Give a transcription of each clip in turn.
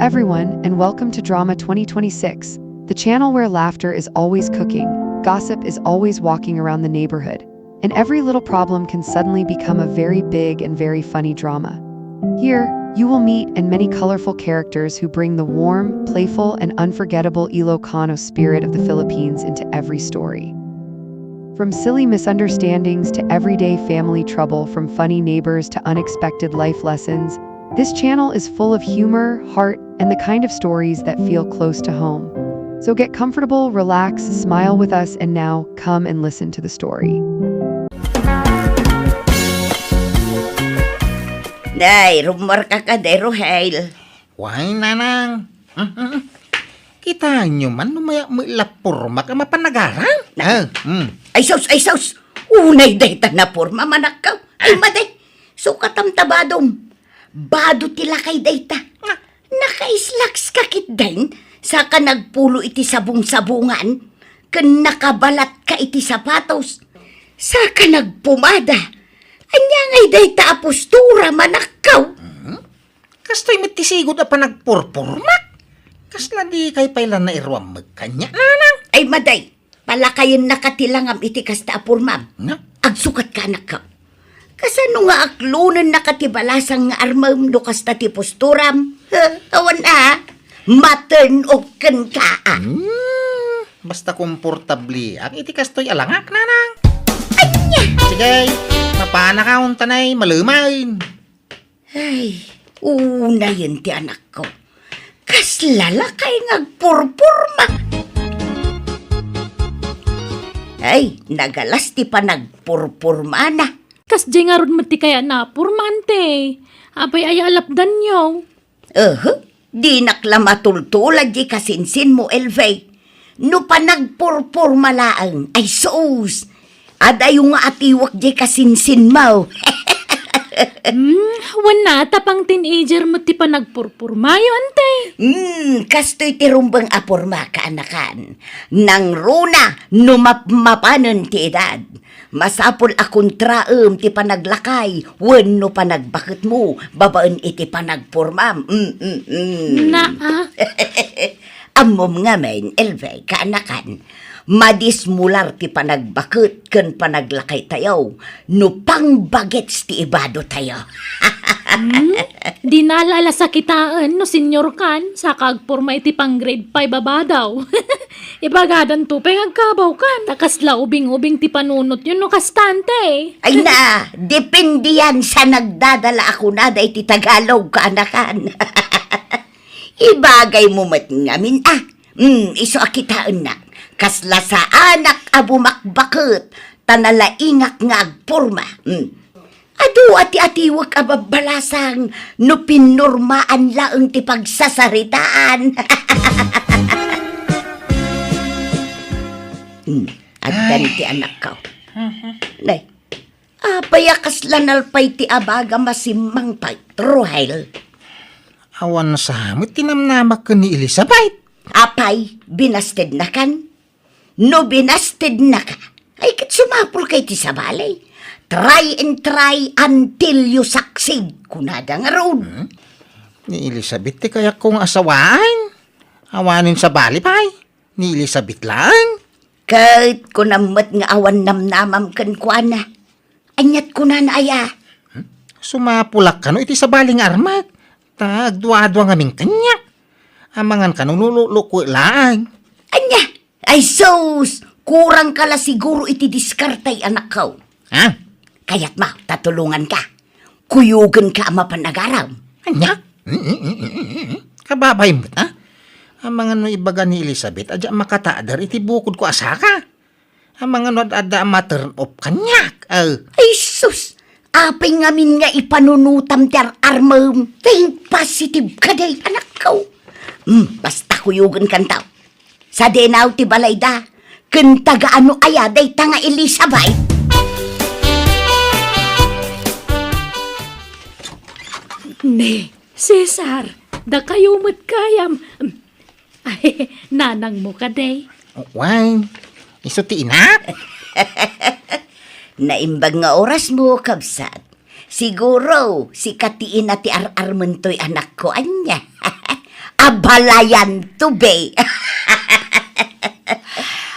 everyone, and welcome to Drama 2026, the channel where laughter is always cooking, gossip is always walking around the neighborhood, and every little problem can suddenly become a very big and very funny drama. Here, you will meet and many colorful characters who bring the warm, playful, and unforgettable Ilocano spirit of the Philippines into every story. From silly misunderstandings to everyday family trouble, from funny neighbors to unexpected life lessons, this channel is full of humor, heart, and the kind of stories that feel close to home. So get comfortable, relax, smile with us, and now come and listen to the story. Day, rumor ka day, Rohel. Why, nanang? Kita nyo man, lumaya mo ilapurma ka mapanagaran. Ay sos. Unay day ta na porma, manakaw. Ay maday, sukatam tabadom. Bado tila kay day ta. Nakaislaks kakit din, saka nagpulo iti sabong-sabungan, kan nakabalat ka iti sapatos, saka nagpumada. Anya ngay day ta apostura, manakaw. Kastoy matisigod na pa nagpurpurmak. Kasla di kay pailan na iruam magkanya, nanang. Ay maday, palakayin nakatilangam iti kasta apurmam. Nga? Agsukat ka nakaw. Kasano nga aklunan nakatibalasang nga armam do kasta ti posturam? Awan na, matern of kan ka. Basta komportabli ang iti kastoy alangak, nanang. Anya! Sige, mapana ka ang tanay malumain. Ay, una yun ti anak ko. Kaslala kay ngagpurpurma. Ay, nagalas ti pa nagpurpurma na. Kas di nga ron mati kaya na purmante. Abay ay alapdan nyo. Di nakla matultulad di kasinsin mo, Elvey. No pa nagpurpurma laang, ay sus. Ada yung nga atiwak di kasinsin mo. Wana tapang teenager mo ti pa nagpurpurmayo ante. Kastoy tirumbang apurma ka anakan. Nang runa, mapanan ti edad. Masapol akong traem ti panaglakay, wenno panagbakit mo, babaan iti panagpurmam. Amom nga men, Elvey, kaanakan, madismular ti panagbakit ken panaglakay tayo, no pang bagets ti ibado tayo. Di naalala sa kitaan no senyor kan, sa kagpurma iti pang grade 5 babadaw. Ibagadan tupeng agkabaw kan, nakasla ubing-ubing ti panunot yun no kastante. Ay na, depende yan sa nagdadala ako na da iti Tagalog kaanakan. Ibagay mo mat ngamin iso akitaan na. Kasla sa anak abumakbakit, tanalaingak nga agpurma. Adu ati-atiwag ababalasang no pinurmaan laeng ti pagsasaritaan. At ganiti anak ko. Nay, apayakas lanalpay ti abaga masimang pay, Rohel. Awan sa hamit, tinamnamak ka ni Elizabeth. Apay, binasted na kan? No binasted na ka, ay kat sumapul kay ti sabalay. Try and try until you succeed. Kunada nga roon. Ni Elizabeth, ti kaya kong asawaan. Awanin sa balipay. Ni Elizabeth lang. Kahit ko namat nga awan namnamam kan kuana. Anyat ko na aya. Sumapulak ka no, iti sa baling armat. Tagduwa-duwa nga ming kanya. Amangan ka nung luluko lang. Anya, ay sos, kurang kala siguro iti diskartay anak ko. Ha? Kaya't ma, tatulungan ka. Kuyugan ka mapanagaraw. Anya? Kababay mo ta? Amangan no ibaga ni Elizabeth, adya makataadar iti bukod ko asaka. Amangan no adda matern of kanyak. Ay sus, apay ngamin nga ipanunutam ti armam. Think positive ka day, anak ko. Basta kuyugan kan tao. Sa denaw ti balayda, kentaga ano aya day tanga Elizabeth. Ne, Cesar, da kayo kayam. Ay, nanang mo ka day. Why? Iso ti inak? Naimbag nga oras mo, kabsat. Siguro, si katiin na ti ar-armentoy anak ko, anya. abalayan to be.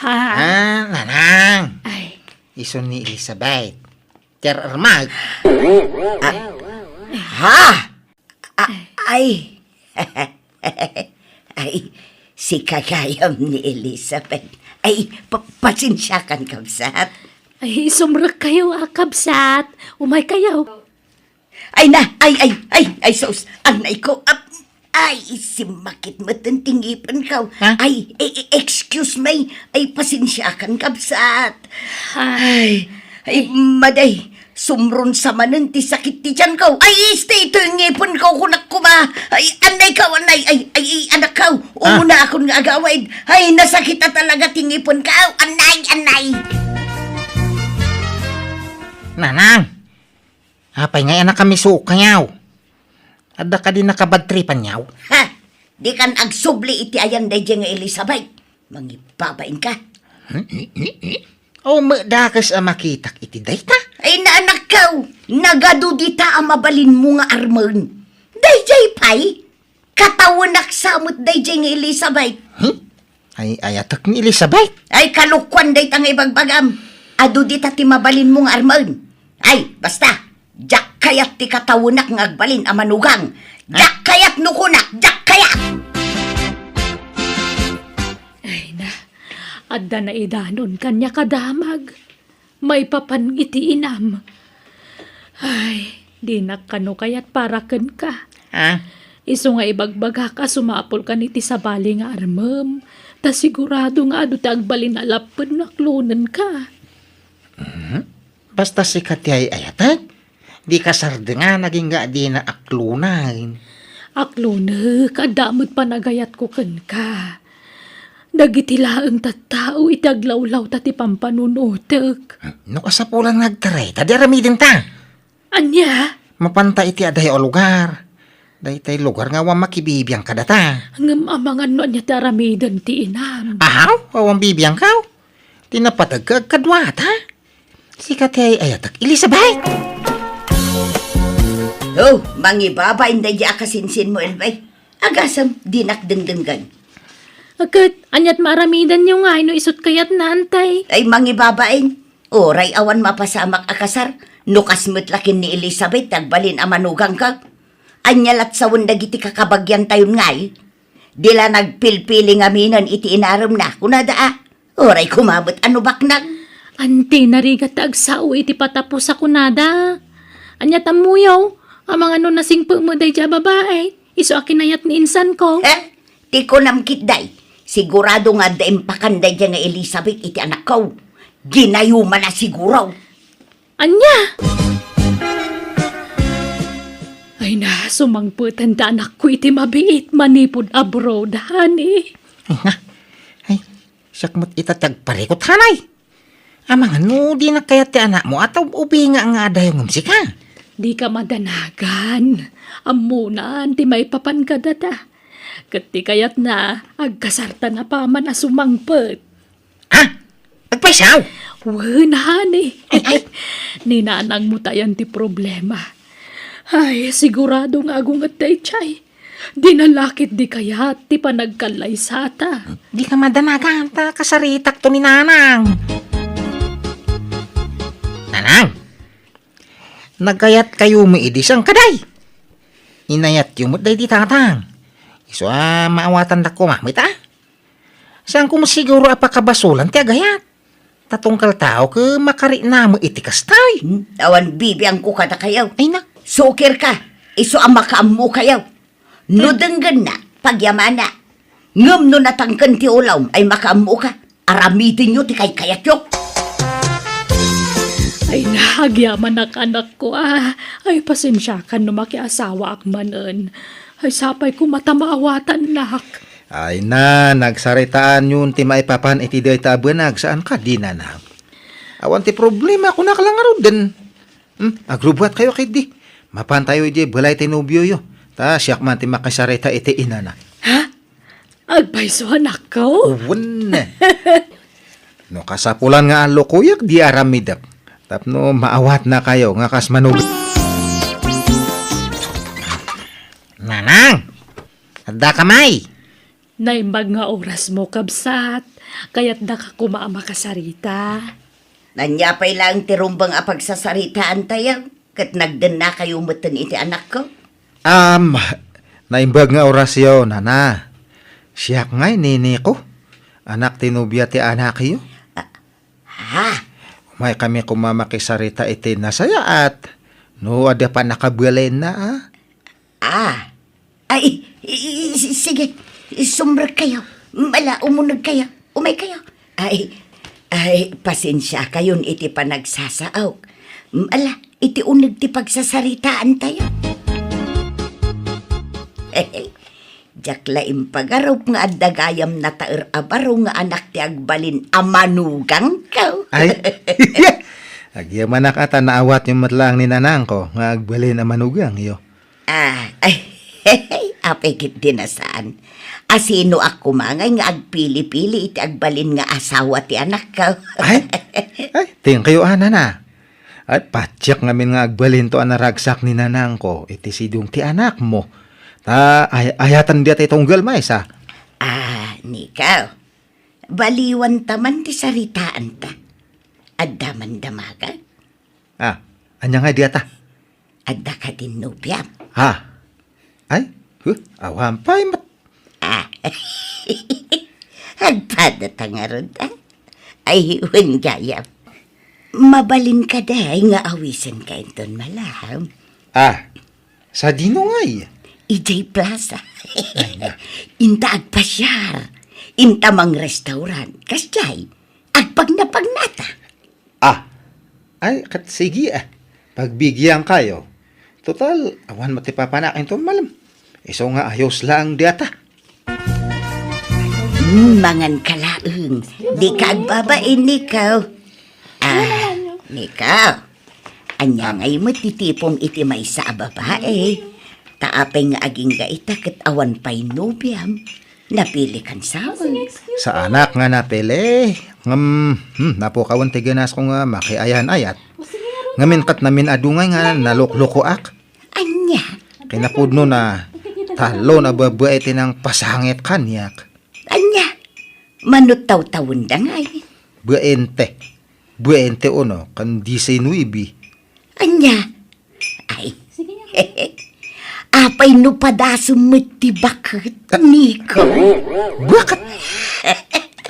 Nanang. Ay, Iso ni Elizabeth. Ter Armag. Ha? Ay. Ay, si kagayam ni Elizabeth. Ay, pasensyakan kabsat. ay, sumrak kayo, kabsat. Umay kayo. Ay, sus, anay ko. Ay, si makit matentingipan ka. Ha? Ay, excuse me. Ay, pasensyakan kabsat. Ay, maday. Sumron sa manan ti sakit ti tiyan ko. Ay, stay ito yung ngipon ko kunak ko ba. Ay, anay ka, anay. Ay, anak ka. Una akong agawid. Ay, nasakit na talaga ti ngipon ka. Anay. Nanang. Apay nga anak kami suka yaw. Ada ka din nakabadtripan yaw. Ha? Di kan agsubli iti ayan day nga Elizabeth. Mangibabain ka. O madakas ang makitak iti dayta. Ay, naanak ka. Nagadudita ang mabalin mo nga armon. Dayjay pay. Katawanak samot dayjay nga Elizabeth. Ay ayatak ni Elizabeth. Ay, kalukwan day tang ibagbagam. Adu di ti mabalin mong armon. Ay, basta. Jak kayat ti katawunak ng agbalin ang manugang. Jak kayat nukunak. Jak kayat. Ay na, adda na idanon kanya kadamag. May papan iti inam. Ay, di nakano kayat paraken ka. Ha? Iso nga ibagbaga ka sumapol ka niti sa bali nga armam. Ta sigurado nga adu ti agbalin alapod naklunan ka. Basta si Katyay ayatak. Di kasarde nga naging nga di na aklunan. Akluna, kadamot panagayat ko ken ka. Dagitilaang tattao itaglawlaw tati pampanunutek. No kasapulan nagtaray, tadi aramidin ta. Anya, Mapanta iti aday o lugar. Daytay lugar nga wang makibibiyang kadata. ngam amangan no anya taramidan ti inam. Ahaw, wawang bibiyang kaw. Tinapatag ka kadwata. Si Katyay ayatak Elizabeth. Oh, mangibaba inday di akasinsin mo, Elbay. Agasam, dinak dengdenggan. Agad, anyat maramidan nyo nga, no isot kayat na antay. Ay, mangibabain. Oray awan mapasamak akasar. Nukas mutlakin ni Elizabeth, tagbalin ang manugang kag. Anyalat sa dagiti kakabagyan tayon ngay. Dila nagpilpiling aminan iti inaram na. Kunada oray kumabot ano baknag. Ante narigat agsao iti patapos sa kunada. Anyat amuyaw, ang mga no nasing pumaday dya babae. Iso akinayat ni insan ko. Ti ko namkit day. Sigurado nga daim pakanday dyan nga Elizabeth iti anak ko. Ginayuma na siguraw. Anya! Ay na, sumangputan da anak ko iti mabiit manipod abroad, honey. Ay nga. Ay, sakmot itatag parikot hanay. Amang ano, di na kaya ti anak mo at ubi nga nga adayong umsika. Di ka madanagan. Amunan, ti may papan ka dada. Kati kayat na, agkasarta na pa man na sumangput. Ha? Agpaisaw? Wen, honey. Ninanang mo tayan ti problema. Ay, sigurado nga agung at day chay. Dinalakit di kayat ti panagkalay sata. Di ka madanagan ta kasaritak to ni Nanang. Nanang, nagkayat kayo maidis ang kaday. Inayat yung mutday di tatang. Iso maawatan na ko mamit Saan ko masiguro apakabasulan ti agayat. Tatungkal tao ke makari na mo itikas tayo. Awan bibiyang ko kada kayaw. Ay na, Sukir ka. Iso ang makaamu kayaw. No denggan na, pagyamana. Ngam no natangkan ti ulaw ay makaamu ka. Aramitin nyo ti kay kayatyok. Ay, nahagyaman anak ko Ay, pasensya ka no makiasawa ak manen. Ay, sapay ko matamaawatan nak. Ay na, nagsaritaan yun ti maipapan iti day tabanag saan ka di na. Awan ti problema ko nakalangaro din. Agrubuat kayo kay di. Mapan tayo di balay ti nobyo yo. Ta siyak man ti makasarita iti inana. Ha? Agbayso anak ko? Uwan na. No kasapulan nga alo kuyak di aramidap. Tapno maawat na kayo nga kas manug. Nanang, Da kamay. Naimbag nga oras mo, kabsat. Kaya't da ka kumaama kasarita. Nanyapay lang tirumbang apagsasaritaan tayo. Kat nagdan na kayo matan iti anak ko. Naimbag nga orasyon, nana. Siyak nga'y nini ko. Anak tinubya ti anak iyo. Ha? May kami kumamakisarita iti nasaya at no ada pa nakabalen na Ay, sige. Sumrag kayo. Mala, umunag kayo. Umay kayo. Ay, pasensya kayon iti panagsasaaw. Mala, iti unag ti pagsasaritaan tayo. Jaklaim pagarop nga adagayam na taer abaro nga anak ti agbalin amanugang ka. Ay, agyaman na kata naawat yung matlang ni nanang ko nga agbalin na manugang iyo. Apekit din na saan. Asino ako mangay nga agpili-pili iti agbalin nga asawa ti anak ka. Ay, ting kayo na. At patsyak ngamin nga agbalin to anaragsak ni nanang ko iti sidong ti anak mo. Ayatan dia tayo tunggal may sa. Nikaw. Baliwan taman ti saritaan ta. Addaman damagan. Anya nga dia ta? Adda ka din nubyam. Ay, awampay mat. Agpadata nga ron ta. Ay, huwag gayam. Mabalin ka dahi nga awisan ka inton malaham. Sa dinungay. EJ Plaza. Inta agpasyar. Inta mang restaurant. Kasjay, agpagnapagnata. Ay, kat sige pagbigyan kayo. Total, awan matipapanakin to malam. Iso nga ayos lang diata. Mangan kalaeng. Di ka agbabain, Nikaw. Nikaw. Anya ngay matitipong iti may sa babae. Taapay nga aging gaita kat awan pa'y nubyam. Napili kan sawang. Sa anak nga napili. Napukawan ti ganas ko nga makiayan ayat. Ngamin kat namin adungay nga naluklukoak. Anya. Kinapudno na talo na babae tinang pasangit kanyak. Anya. Manutaw-tawon da ngay. Buente. Buente uno, kan 19. Anya. Ay. Apay no padasum ti bakit, Niko. Bakit?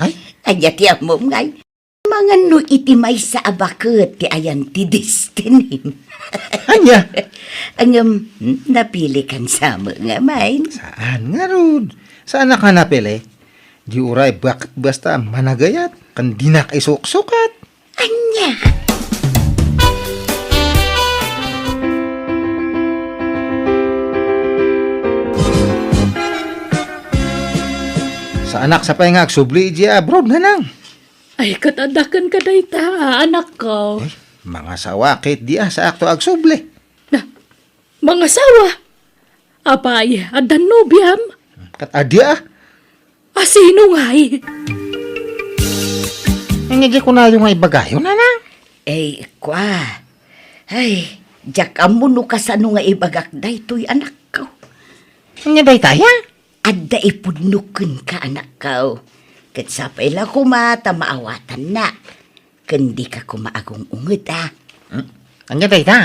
Ay, Anya ti amom ngay. Mga no iti may sa abakit ti ayan ti destiny. anya. Ang napili kan sa mga main. Saan nga rod? Saan ka napili? Di uray, bakit basta managayat? Kan di na kay sukat. Anya. Sa anak sa pahingag, subli di abroad na lang. Ay, katadakan ka dayta, anak ko. Mga sawakit di sa akto ag subli. Mga sawa. Apay, adan nubyam. Kat adya Asino ngay? Hindi ko na yung ibagayo na na. Kwa. Ay, jak amuno ka sa ano nga ibagak da ito'y anak ko. Hindi ba itaya? Adda ipudnukun ka anak ko. Kat sapay lang kumata maawatan na. Kandi ka kumaagong ungod Hindi ba ita?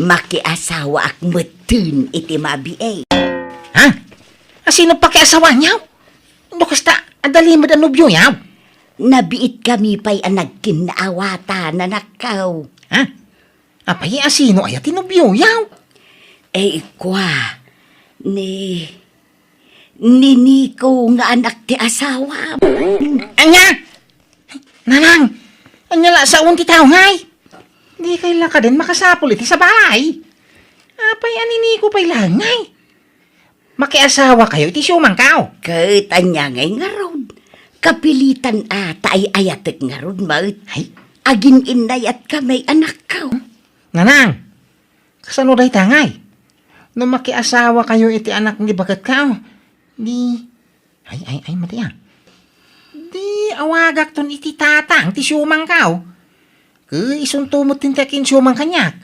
Makiasawa ak matun iti mabi Ha? Sino pa kay asawa niyaw? Kasta, adali mo da nubyo yaw. Nabiit kami pa'y anagkin na awata na nakaw. Ha? Apay, sino ay tinubyo yaw? Kwa. Ni Nico nga anak ti asawa. Anya! Nanang! Anya la sa unti tao ngay! Di kailan ka din makasapul iti sa bahay. Apay, anini ko pa'y langay. Makiasawa kayo, iti siyumang kao. Kahit anya ngay nga rod. Kapilitan ay ayatek nga rod, maut. Ay, Agin inayat kamay anak ka. nanang! Kasano day tangay? No makiasawa kayo iti anak ni bagat kao. Di... Ay, mati Di awagak ton iti tatang, ti siyumang kao. Isuntumot tintekin siyumang kanyak.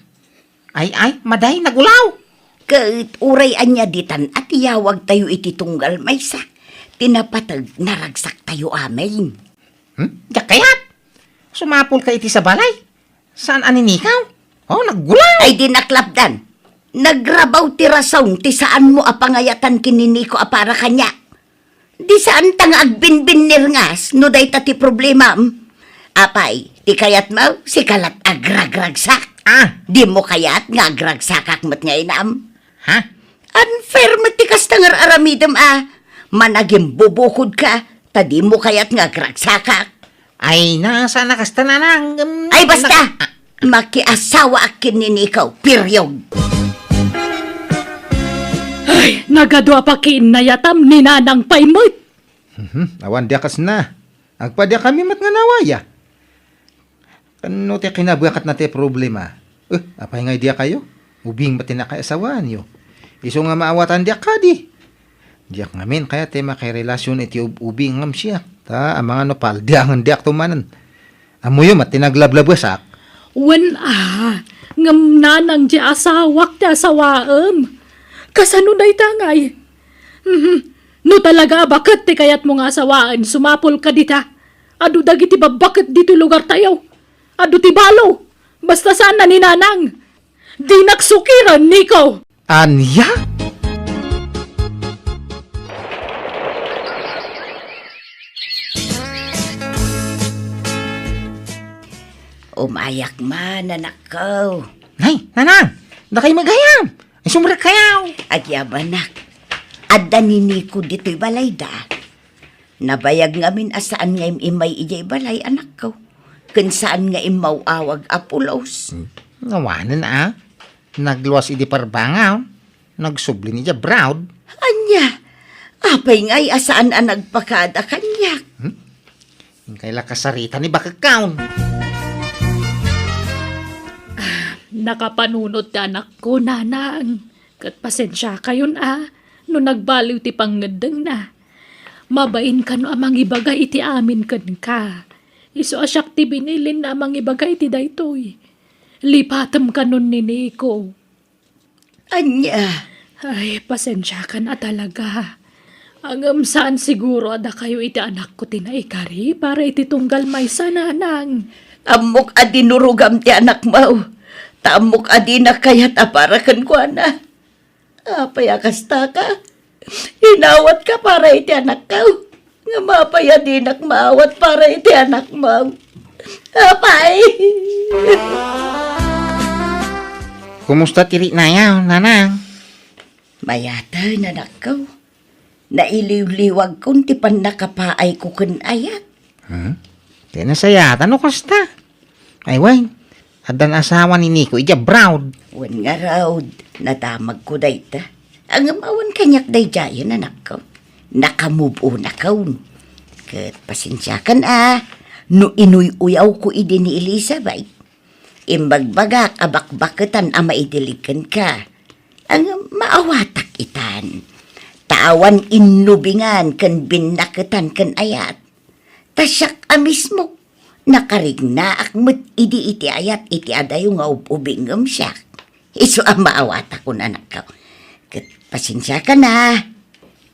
Ay, maday, nagulaw. Kat urayan niya ditan at iyawag tayo iti tunggal maysa. Tinapatag naragsak tayo amin. Kayat? Sumapol ka iti sa balay? Saan aninikaw? Oh, naggulaw. Ay dinaklapdan. Nagrabaw ti rason ti saan mo apangayatan kininiko apara kanya. Di saan tang agbinbin nirngas no day ti problema. Apay, ti kayat mo si kalat agragragsak. Di mo kayat nga agragsakak mat nga inam. Ha? Unfair mo ti kastangar aramidam managing bubukod ka, tadi mo kayat nga agragsakak. Ay, nasa nakasta na lang. Ay basta, makiasawa akin ninikaw, period. Ay, nagadwa pa kinayatam ni Nanang Paymot. Awan dia kas na. Agpadya kami mat nga nawaya. Kano ti kinabuakat na ti problema? Apay nga dia kayo? Ubing mati na kay asawaan yo. Iso nga maawatan dia ka di. Diyak ngamin kaya ti makirelasyon iti ubing ngam siya. Ta, ang mga nopal, diyangan diyak tumanan. Amoy mat tinaglablabwasak. Wen ngam nanang di asawak ti asawaem. Kasano day tangay? No talaga bakit ti kayat mo nga asawaan sumapol ka dita? Adu dagiti babakit dito lugar tayo? Adu ti balo? Basta saan na ni Nanang? Di naksukiran, Nico! Anya? Umayak man, anak ko. Nay, Nanang, na kayo magayam. Ay, sumrak kayaw. Agyabanak. Adda ni Nico dito'y balay da. Nabayag ngamin asaan nga imay ijay balay, anak ko. Kun saan nga imawawag apulos. Nawanan Nagluwas idi parbangaw. Nagsubli ni ja brown. Anya, apay nga'y asaan nagpakada kanyak. Kaila kasarita ni bakakaw. Nakapanunod ti anak ko, Nanang. Kat pasensya kayon no nagbaliw ti pangadeng na. Mabain ka no amang ibagay iti amin kan ka. Iso asyak ti binilin na amang ibagay iti daytoy. Lipatam ka nun ni Nico. Anya, Ay, pasensya ka na talaga. Ang saan siguro ada kayo iti anak ko tinaikari para iti tunggal may sa Nanang. amok adi nurugam ti anak mo. Tamok adi na kayat aparakan ko na. Apayakasta ka. Inawat ka para iti anak ko. Nga mapayadinak maawat para iti anak mo. Apay! Kumusta tiri na yaw, Nanang? Mayata anak ko. Nailiw-liwag kung ti pan nakapaay ko kun ayat. Di na sayatan o kasta. Ay, way. Adan asawa ni Nico, ija brown. Wan nga raw, nadamag ko dayta. Ang amawan kanyak day jayan anak ko. Nakamubo na kaun. Kat pasensya kan no inuy-uyaw ko idi ni Elizabeth. Imbagbagak abakbaketan maidilikan ka. Ang maawatak itan. Tawan inubingan kan binaketan kan ayat. Tasyak mismo. Nakarigna akmet idi iti ayat iti adayo nga ubingam siya. Iso maawatak ko na anak ko. Kat pasensya ka na.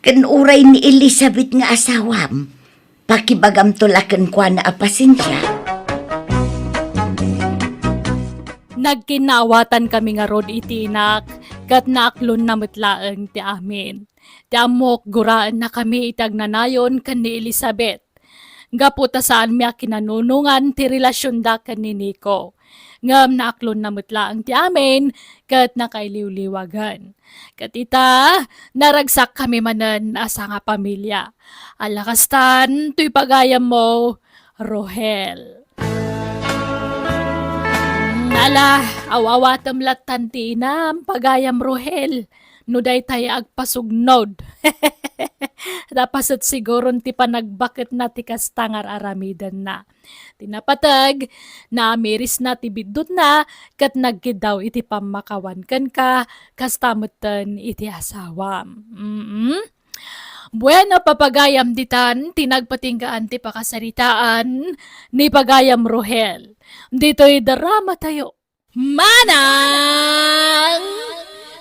Kan uray ni Elizabeth nga asawam. Pakibagam tulakan kwa na pasensya. Nagkinawatan kami nga rod iti inak, kat naaklon na matlaang ti amin. Ti amok guraan na kami itagnanayon kan ni Elizabeth. Gaputa saan miya kinanunungan ti relasyon da kan ni Nico. Ngam naaklon na matlaang ti amin, kat nakailiw-liwagan. Kat ita, naragsak kami manan asa nga pamilya. Alakastan, tuy pagayam mo, Rohel. Awawatam latan ti inam, pagayam Rohel. Nuday tayo agpasugnod. Tapasat siguro ti panagbakit na ti kastangar aramidan na. Tinapatag, na amiris na ti bidot na, kat nagkidaw iti pamakawan kan ka, kastamutan iti asawam. Bueno, papagayam ditan, tinagpatinggaan ti pakasaritaan, ni pagayam Rohel. Dito'y drama tayo. Manang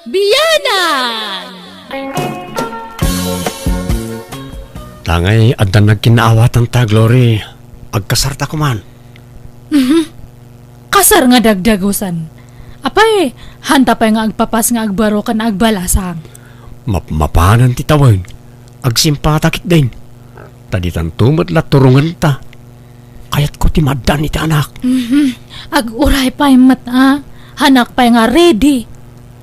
Biyanan! Tangay, adan nagkinaawatan ta, Glory. Agkasarta ko man. Kasar nga dagdagusan. Apay, hanta pa nga agpapas nga agbaro kan agbalasang. Mapanan ti tawag. Agsimpatakit din. Taditan tumot la turungan ta. Kayat ko ti madan iti anak. Ag-uray pa yung mata. Hanak pa nga ready.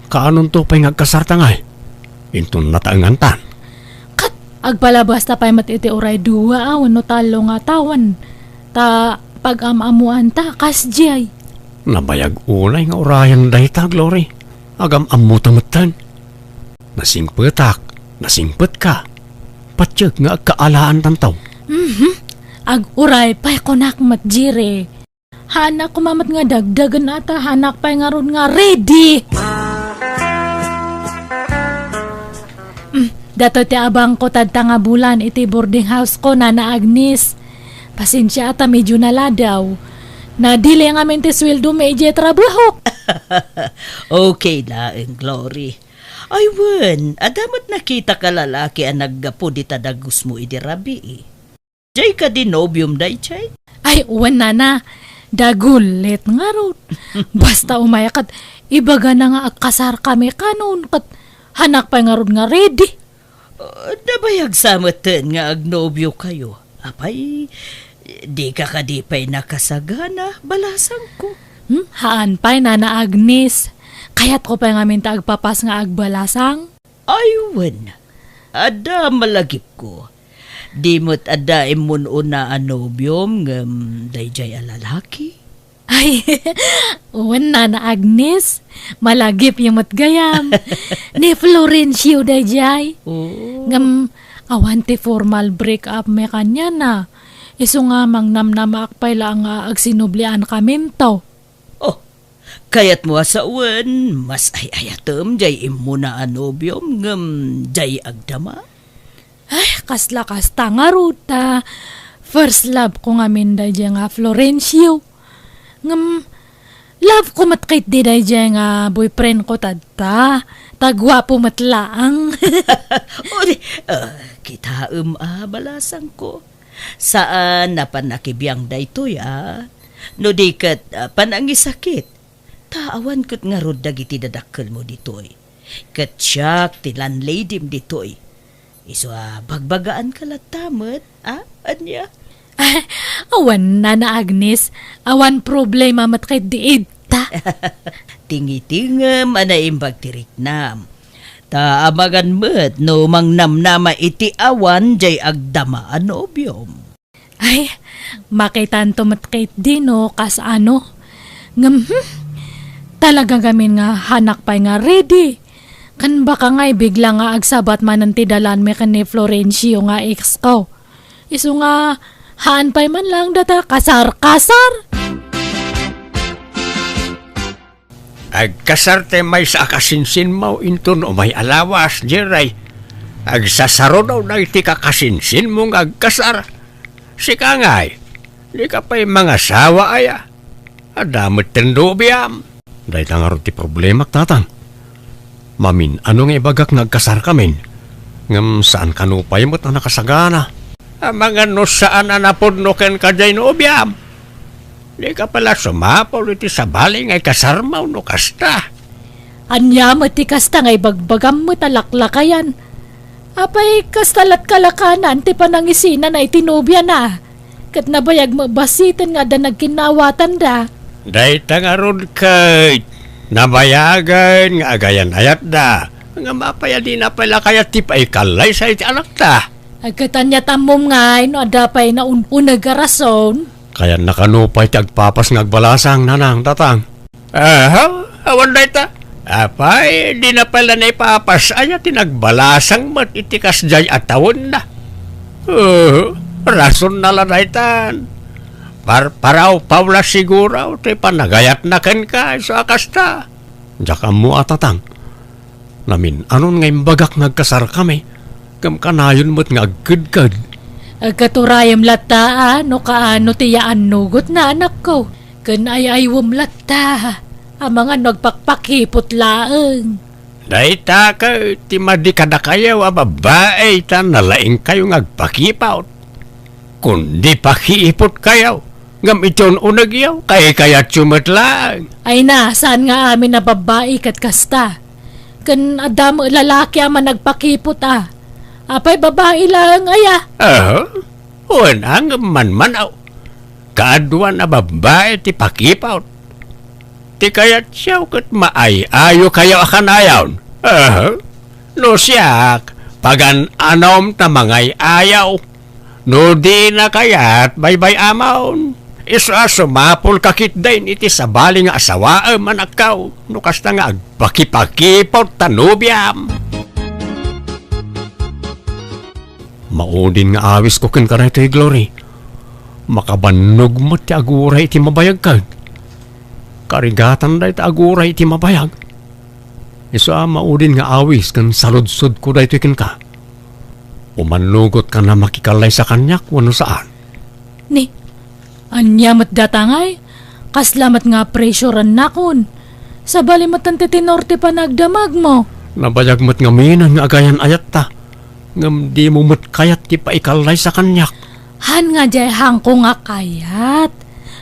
Kaanon to pa'y agkasarta nga eh. Intun nataangan tan. Kat, agpalabas ta pa yung mat iti uray duwa awan no talo nga tawan. Ta pag-amamuan ta kasjay. Nabayag unay nga orayan dahi ta, Glory. Agam amutamatan. Nasingpetak, nasingpet ka. Patyag nga agkaalaan tantaw. Ag-uray pa konak matjire. Hanak kumamat nga dagdagan ata, hanak pa nga ron nga ready. Dato ti abang ko tadta nga bulan iti boarding house ko na Agnes. Pasensya ata medyo naladaw. Nadili ang amin ti sweldo medyo trabaho. Okay na, Glory. Ay, wen, adamat nakita ka lalaki ang naggapo di tadagus mo idirabi. Jay ka dinobium day, Jay? Ay, uwan na. Dagulit nga ron. Basta umayakat, ibaga na nga agkasar kami kanon. Kat hanak pa nga ron nga ready. Nabayag samatan nga agnobyo kayo. Apay, di ka kadipay nakasagana, balasang ko. Haan pa'y Nana Agnes. Kaya't ko pa nga minta agpapas nga agbalasang. Aywan, ada malagip ko. Di mo't ada imun una anobyom ngam dayjay alalaki. Ay, uwan Nana Agnes. Malagip yung matgayam. Ni Florencio dayjay. Ngam awanti formal break up me kanya na. Iso nga mang namnamak pa'y lang agsinublian kami to. Oh, kayat mo sa uwan, mas ayatem jay imuna anobyom ngam jay agdama. Ay, kasla-kasta nga ruta. First love ko nga minday dyan nga Florencio. Ngam, love ko matkait di day dyan nga boyfriend ko tadta. Tagwapo matlaang. O di, kita balasang ko. Saan na panakibiyang daytoy No di kat panangisakit. Taawan kat nga rod dagiti dadakkel mo ditoy. Kat siyak ti landlady ditoy. Iso bagbagaan ka latamat, anya? Awan Nana Agnes. Awan problema matkait diid ta. Tingitingam anaimbag tiriknam. Taamagan met no mangnamnama iti awan jay agdama anobyom. Ay, makitan tumatkait din no, kas ano. Ngam, talaga gamin nga hanak pa nga ready. Kan baka nga bigla nga agsabat man ang tidalan me kan ni Florencio nga ex ko. Iso nga, haan pa'y man lang data kasar-kasar. Agkasarte may sa akasinsin mo inton o may alawas, Jeray. Agsasaro daw na iti kakasinsin mong agkasar. Sika ngay, di ka pa'y mga sawa aya. Adamot tendo biyam. Dahil nga ron ti problema tatang. Mamin, ano nga ibagak nagkasar kamin? Ngam saan kanupay mo't na nakasagana? Mga no saan anapod no ken kajay no biyam. Di ka pala sumapol iti sabali ngay kasarmaw no kasta. Anya mati kasta ngay bagbagam mo talaklakayan. Apay kastalat kalakanan ti panangisina na itinubya na. Kat nabayag mabasitan nga da nagkinawatan da. Day tangarod kay nabayagan nga agayan ayat da. Nga mapaya di na pala kaya tipay kalay sa iti anak ta. Agkatanya tamom ngay no adapay na unagarason. Kaya nakanupay ti agpapas ng agbalasang nanang tatang. Awan day ta. Apay, di na pala na ipapas ay tinagbalasang mat itikas jay atawon na. Rason na lanaytan. Paraw pawla siguraw, ti panagayat na ken ka sa akasta. Diyak mo atatang. Namin, anon ngay bagak nagkasar kami, kam kanayon mo't nga agkad-kad. Agkaturayam lata no kaano tiyaan nugot na anak ko. Kan ayaywam lata. Ang mga nagpakpakipot laeng. Dayta ka, ti madikada kayo, babae, ta nalaing kayo ngagpakipaw. Kundi pakiipot kayo, ngam iton unag yaw, kaya tsumatlang. Ay na, saan nga amin na babae kat kasta? Kan adam lalaki aman nagpakipot Apay babae lang aya. Unang manmanaw. Kaadwan na babae ti pakipaw. Ti kayat siyaw kat ayo kayo akan ayaw. No siyak, pagan anom ta mangay ayaw. No di na kayat baybay amaon. Isa sumapol kakit din iti sabali nga asawa manakaw. No kasta nga agpakipakipot tanubyam. Maudin nga awis ko kin karay to'y Glory. Makabanog mo ti aguray iti mabayag kag. Karigatan da iti aguray iti mabayag. Isa maudin nga awis kan saludsod ko da ito kin ka. Umanugot ka na makikalay sa kanyak wano saan. Ni, anyamat datangay. Kaslamat nga presyoran nakon. Sa balimatan ti tinorte pa nagdamag mo. Nabayag mo't nga minan nga agayan ayat ta. Ngam di mo mo't kayat ti paikalay sa kanyak. Han nga jay hangko nga kayat.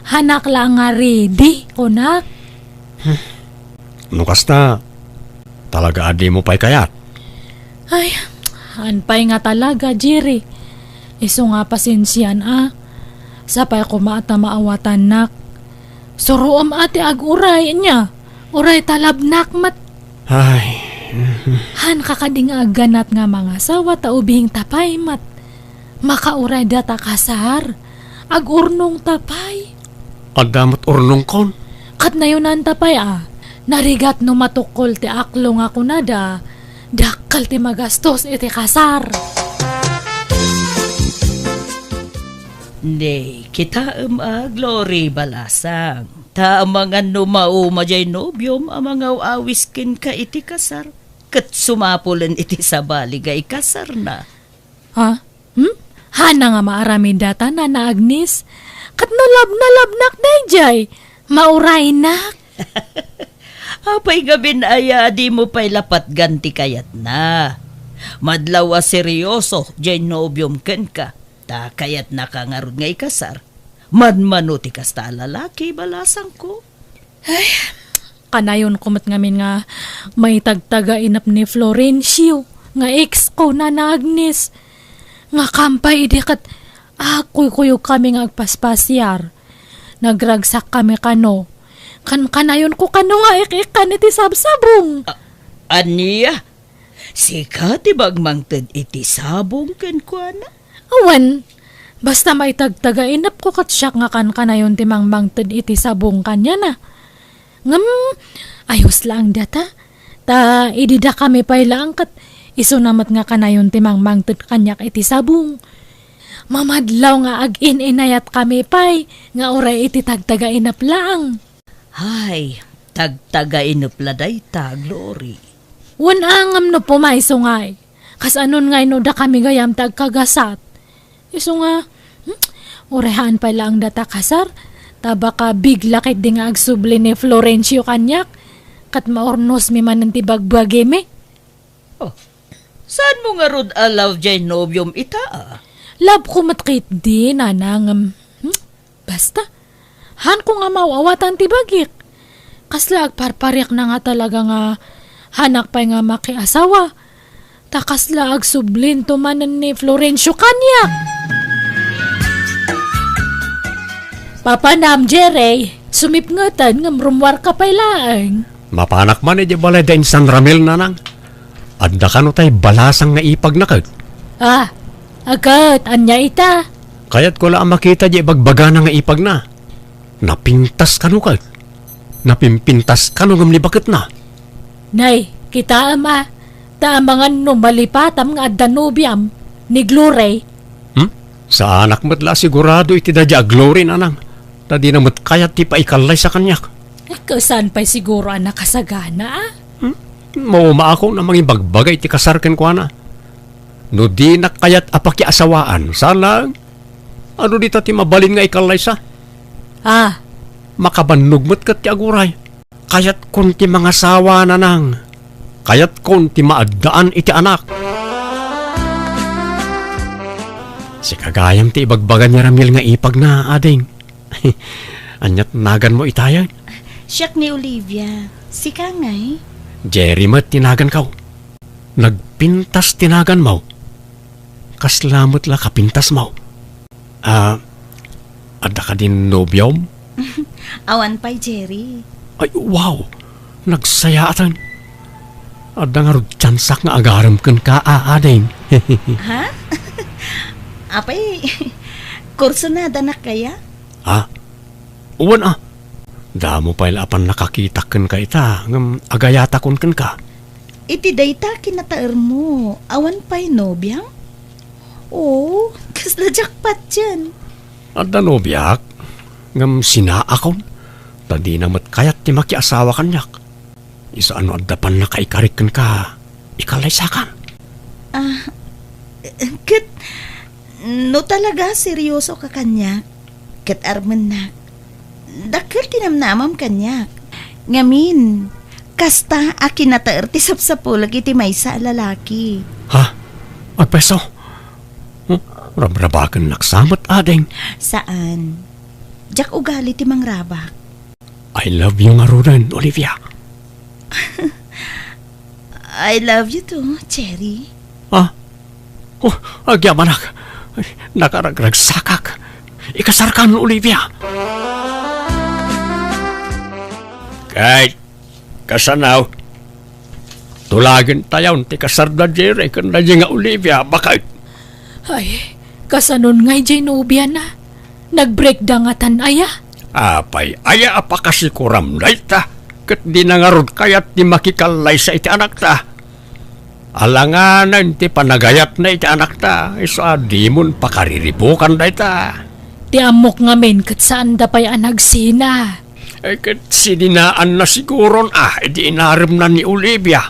Hanak lang nga ready, kunak. No kasta, talaga adi mo pa'y kayat. Ay, hanpay nga talaga, Jerry. Iso nga pasensyan Sapay ko maata maawatan nak. Suruam ati ag-uray niya. Uray talabnak mat. Ay, Han kakading aganat nga mga sawa ta ubing tapay mat. Makauray data kasar. Ag-urnong tapay. adamot urnong kon. Kat na yun ang tapay Narigat no matukol ti aklo nga kunada. Dakal ti magastos iti kasar. Hindi, kita Glory balasang. Ta mga numauma jay nobyom, mga awis kin ka iti kasar. Kat sumapulan iti sabali ga ikasar na. Ha? Hana nga maaramin data na Agnes. Kat nalabnak dayjay. Mauray nak. Apay gabin aya, di mo pa'y lapat ganti kayat na. Madlaw seryoso, jay nobyom ken ka. Ta kayat na ka nga ron nga ikasar. Manmanuti kasta lalaki, balasang ko. Kanayon kumot ngamin nga may tagtaga inap ni Florencio. Nga ex ko na Agnes. Nga kampay di kat ako'y kuyog kami nga agpaspasyar. Nagragsak kami kano. Kanayon ko kano nga ikikan iti sabsabong. Aniya, sika ti bagmangtad iti sabong ken kuana. Awan, basta may tagtaga inap ko kat siyak nga kanayon ti mangbangtad iti sabong kanya na. Ngam, ayos lang data. Ta, idida kami pa'y lang kat iso namat nga kanayon ti mangbangtad kanyak iti sabong. Mamadlaw nga ag-in-inayat kami pa'y nga oray iti tagtaga inap lang. Hay, tagtaga inupladay ta, Glory. Wan angam no pumaiso ngay. Kas anon ngay no da kami gayam tagkagasat. Iso nga, orehan pa lang data kasar. Taba ka bigla kit di nga agsubli ni Florencio kanyak. Kat maornos mi man ti bagbagi mi. Oh, saan mo nga rod alaw jay nobyom ita Lab ko matkit di nanangam. Basta, han ko nga mawawatan ti bagik. Kasla agparparyak na nga talaga nga hanak pa nga makiasawa. Takasla agsublin tumanan ni Florencio kanyak. Papanam, Jerry, sumipngatan ng rumwar ka pailaang. Mapanak man iti balay da in San Ramil na nang. Adda ka no tay balasang nga ipag na kag. Agad, anya ita. Kaya't ko lang makita di bagbaga na nga ipag na. Napintas ka no kag. Napimpintas ka no ngamli bakit na. Nay, kita ama. Taamangan no malipatam nga Danubiam ni Glory. Sa anak matla sigurado iti dadya Glory na nang. Tadi na mat kayat ti paikalay sa kanyak. Saan pa'y siguro ang nakasagana Mauma ako na mga bagbagay ti kasarken ko na. No di na kayat apaki asawaan. Salang. Ano dita ti mabalin nga ikalay sa? Makabanugmat kat ti aguray. Kayat kun ti mga sawa na nang. kayat kon ti maaddaan iti anak. Si kagayam ti ibagbagan ni Ramil nga ipag na ading. Anyat nagan mo itayan. Siyak ni Olivia. Si Kangay. Jerry mat tinagan kaw. Nagpintas tinagan mo. Kaslamot la kapintas mo. Ada ka din nobyom? Awan pa'y Jerry. Ay, wow! Nagsayatan. Ada nga rod tsansak nga agaram kan ka aading. Ha? Apay, kurso na danak kaya? Ha? Uwan Damo pa ilapan nakakita kan ka ita. Ngam agayata kon kan ka. Iti dayta kinataer mo. Awan pa'y nobyang? Oo, kasla jackpot dyan. Ada nobyak. Ngam sinaakon. Tadi namat kayat ti makiasawa kanyak. Isa ano adapan na kaikarik kan ka. Ikalaysakan. Kat, no talaga seryoso ka kanyak. Kat arman na. Dakil tinamnamam kanyak. Ngamin, kasta akin na taer ti sapsapulag iti maysa lalaki. Ha? Agpeso? Rabrabakan naksamat ading. Saan? Jak ugali ti mangrabak. I love you nga rin, Olivia. I love you too, Cherry. Ha? Oh, agyamanak. Nakaragragsakak. Ikasarkan, Olivia. Kahit kasanaw. Tulagin tayo ti kasarda Jerry kanda nga Olivia. Bakit? Ay, kasanon ngay jay nobya na. Nag-breakdangatan aya. Apay, aya apa kasi kuram na ita. Kat di nangarod kayat di makikalay sa iti anak ta. Alanganan ti panagayat na iti anak ta. Iso adimon pakariribukan na ita. Ti amok ngamin kat saan da pa'y anagsina. Ay kat sininaan na siguron edi inarim na ni Olivia.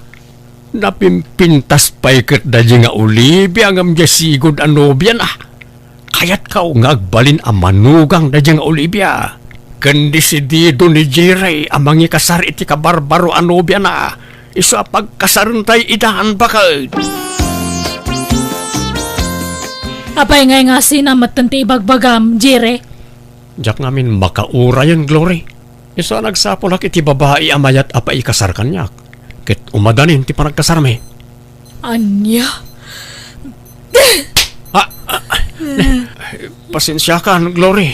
Napimpintas pa'y kat da nga Olivia ngam jasigod anobyan Kayat ka ngagbalin ang manugang da nga Olivia. Kandisidido ni Jerry amangi kasar iti kabarbaro anobya na. Iso pagkasarantay idaan bakit? Apay ngay nga sinamatan ti ibagbagam, Jire. Diyak namin makaura yan, Glory. Iso nagsapulak iti babae amayat apay kasar kanyak. Kit umadanin ti panagkasarme. Anya? Pasensya ka, Glory.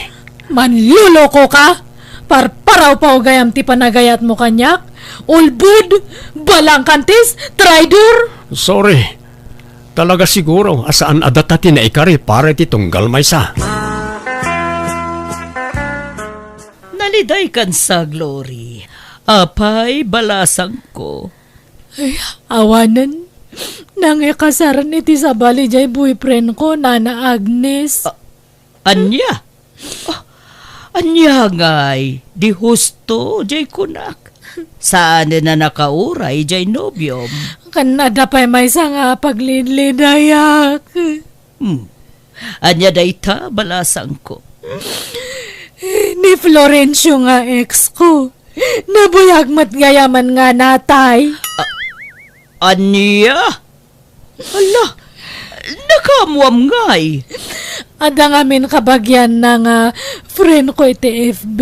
Manluloko ka? Parparaw pa gayam ti panagayat mo kanyak? Ulbud? Balangkantis? Traidor? Sorry. Talaga siguro asaan adatati na ikari para ti tunggal maysa. Naliday kan sa Glory. Apay, balasang ko. Ay, awanan. Nang ikasaran iti sa bali jay boyfriend ko, Nana Agnes. Anya? Anya ngay, di husto, jay kunak. Saan na nakauray, jay nobyom? Kanada pa'y may nga paglidlidayak. Anya dayta, balasang ko. Ni Florencio nga ex ko. Nabuyagmat gayaman nga natay. Anya? Ala, nakamuam ngay. Ada ngamin kabagyan na nga friend ko iti FB.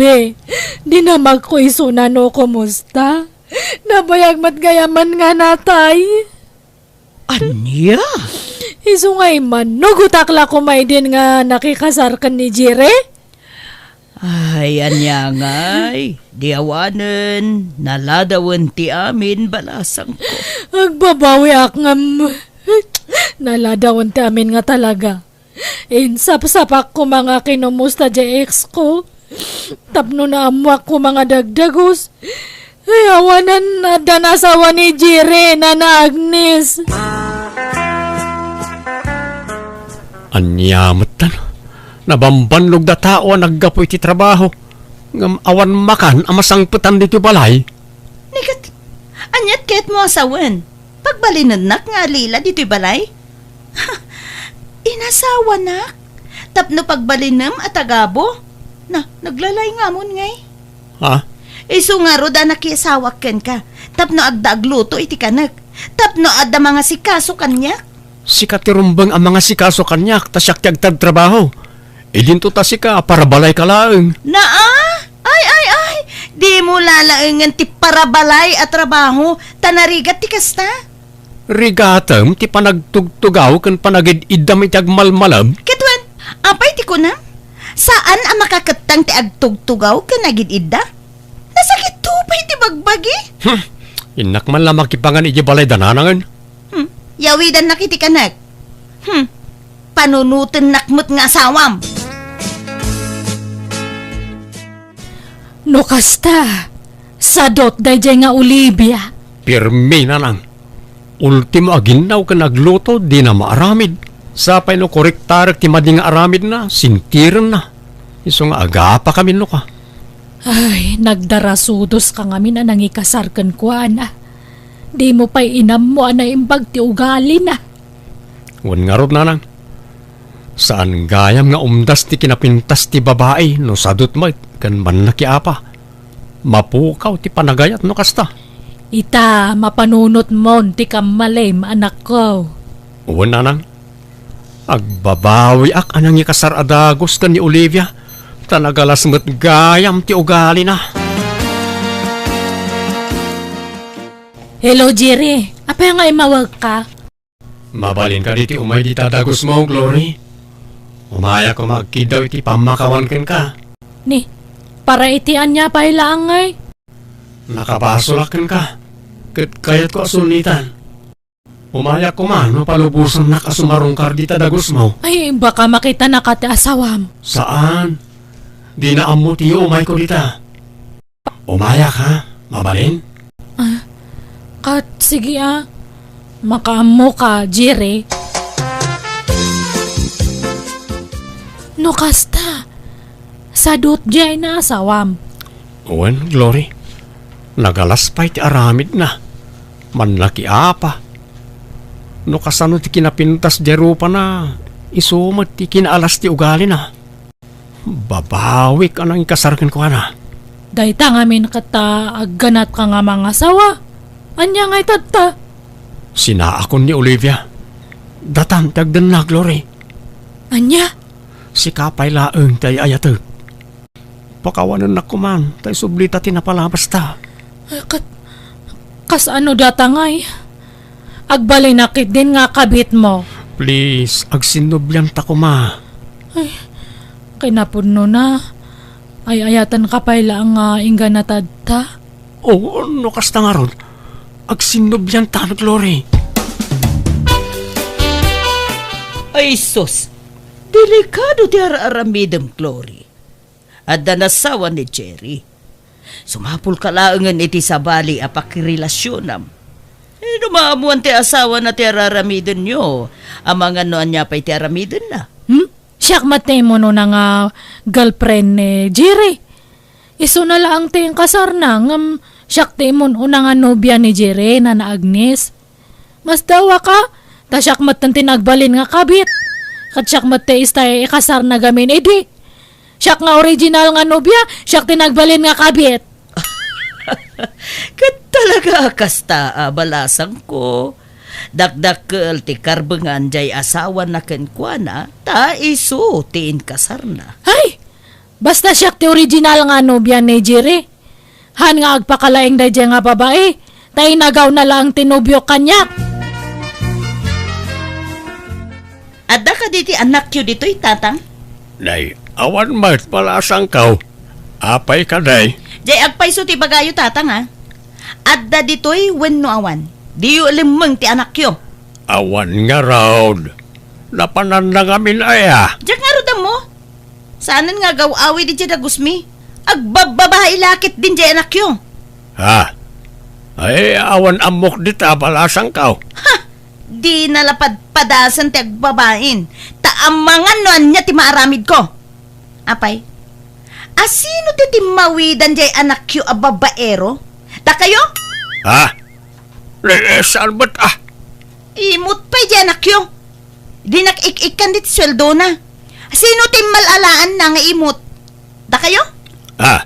Di na magkuisunan o kumusta. Nabayagmat gayaman nga natay. Anya? Iso nga iman, nugutakla ko may din nga nakikasarkan ni Jire. Ay, anya ngay. Diawanan, naladawan ti amin balasang ko. Agbabawi ak ngam. Naladawan ti amin nga talaga. Insap-sapak ko mga kinumusta di ex ko. Tapno na amwak ko mga dagdagos. Ay, awanan na danasawa ni Jire, Nana Agnes. Anyamatan. Nabambanlog da tao naggapoy ti trabaho. Ngam awan makan amasangputan dito balay. Nikat, anyat ket mo asawan. Pagbalinunak nga lila dito'y balay. Inasawa nak. Tapno pagbalinam at agabo. Na, naglalay nga mon ngay. Ha? Iso nga ro da nakiasawak ken ka. Tapno agdaagluto iti kanak. Tapno ada mga sikaso kanya. Si katirumbang ang mga sikaso kanyak, tasyak tiyagtag trabaho. Idinto ta si ka, para balay ka laeng. Naa? Ay. Di mo lalaengan ti parabalay at trabaho, tanarigat ti kasta. Rigatam, ti panagtugtugaw, kan panagid idam itag malmalam. Kitwen, apay ti ko na? Saan ang makakatang ti agtugtugaw ka nagid-idda? Nasakit tupay ti bagbagi? Inak man lamang kipangan iji balay dananangan. Yawidan na kiti kanak. Panunutin nakmut nga asawam. No kasta, sadot dayjay nga Olivia. Pirmi na lang. Ultimo aginaw ka nagluto, di na maaramid. Sapay no koriktarek ti madi nga aramid na, sintiran na. Iso nga agapa kami no ka. Ay, nagdarasudos ka nga min anang ikasarkan ko, ana. Di mo pa'y inam mo ana imbag ti ugali na. Wan nga rod na lang. Saan gayam nga umdas ti kinapintas ti babae no sadot mo kan man nakiapa. Mapukaw ti panagayat no kasta. Ita, mapanunot mo ti kamalim, anak ko. Wan na lang. Agbabawi ak anang ikasar adagos kan ni Olivia. Tanagalas met gayam ti ugali na. Hello, Jerry. Apa nga imawag ka? Mabalin ka diti umay di tadagos mo, Glory. Umaya ko magkidaw iti pamakawan ken ka. Ni, para itian niya pa ilangay. Nakabasulakan ka. Kayat ko asunitan. Umaya ko man, palubusan na kasumarungkar di tadagos mo. Ay, baka makita na ka ti asawam. Saan? Di na amo tiyo umay ko dita. Umaya ka, mabalin? Kat, sige makaamo ka, Jerry. No kasta, sadot jay na asawam. Uwan, Glory. Nagalaspay ti aramid na. Manlaki apa. No kasano ti kinapintas derupa na. Isumat ti kinaalas ti ugali na. Babawik anang ikasarkan ko na. Dayta nga min kata agganat ka nga mga asawa. Anya nga itata. Sinaakon ni Olivia. Datan tagdan na, Glory. Anya? Si kapay laeng tay ayatag. Pakawanan na kuman, tay sublita tinapalabas ta. Kas ano datangay? Agbalay nakit din nga kabit mo. Please, agsinubyan ta kuma. Kinapuno na. Ay ayatan kapay lang nga ingga natadta. Oo, no kasta nga ron. Agsinubyan ta, Glory. Ay sus, delikado ti aramidem, Glory. Adda nasawa ni Jerry. Sumapul ka laengan iti sabali apakirelasyon Dumaamuan ti asawa na ti aramiden nyo. Amangan no anya pa ti aramiden na. Siyak matay mo no na nga girlfriend ni Jerry. Iso na lang tayong kasar na siyak tayo mo una nga nobya ni Jerry na Agnes. Mas dawa ka, ta siyak matan tinagbalin nga kabit. Kat siyak matay istay ikasar na gamin edi. Siyak nga original nga nobya, siyak tinagbalin nga kabit. Kat talaga kasta balasang ko. Dakdakkel ti karbengan jay asawa na kenkwana, ta iso tiin kasar na. Ay! Basta siyak ti original nga nobya ni Jerry. Han nga agpakalaing dayjay nga babae. Tay nagaw na lang tinobyo kanyak. Adda ka diti anak yu dito'y tatang? Nay, awan mat palasang kaw. Apay ka, day. Jay agpaiso ti bagayo tatang Adda dito'y wenno awan. Di yu limang ti anak yu. Awan nga raud. Napanan na ngamin ay Diyak nga rodam mo. Saanan nga gawawi di dyan agusmi. Agbababahay lakit din dyan anak yu. Ha? Ay, awan amok dita palasang kaw. Di nalapad padasan ti agbabain. Taamangan no anya ti maaramid ko. Apay? Asino ti timawidan jay anak yu a babaero? Da kayo? Ha? Saan ba't Imot pa'y di anak yu. Di nakik-ikan dit sweldo na. Sino ti malalaan na nga imot? Da kayo? Ha?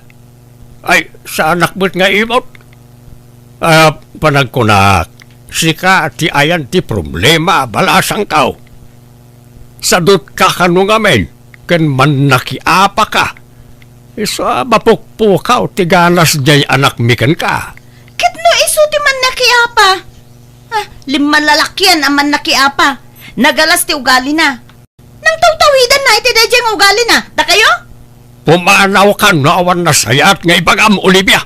Ay, sa anak ba't nga imot? Panagkunak. Sika ti ayan ti problema balasang kaw. Sadot ka kanong amen, ken man nakiapa ka. Isa mapukpukaw ti ganas jay anak mikan ka. Kitno iso ti man nakiapa. Lima lalakyan ang man nakiapa. Nagalas ti ugali na. Nang tawtawidan na iti dadyang ugali na. Da kayo? Pumanaw ka na awan na sayat nga ibagam, Olivia.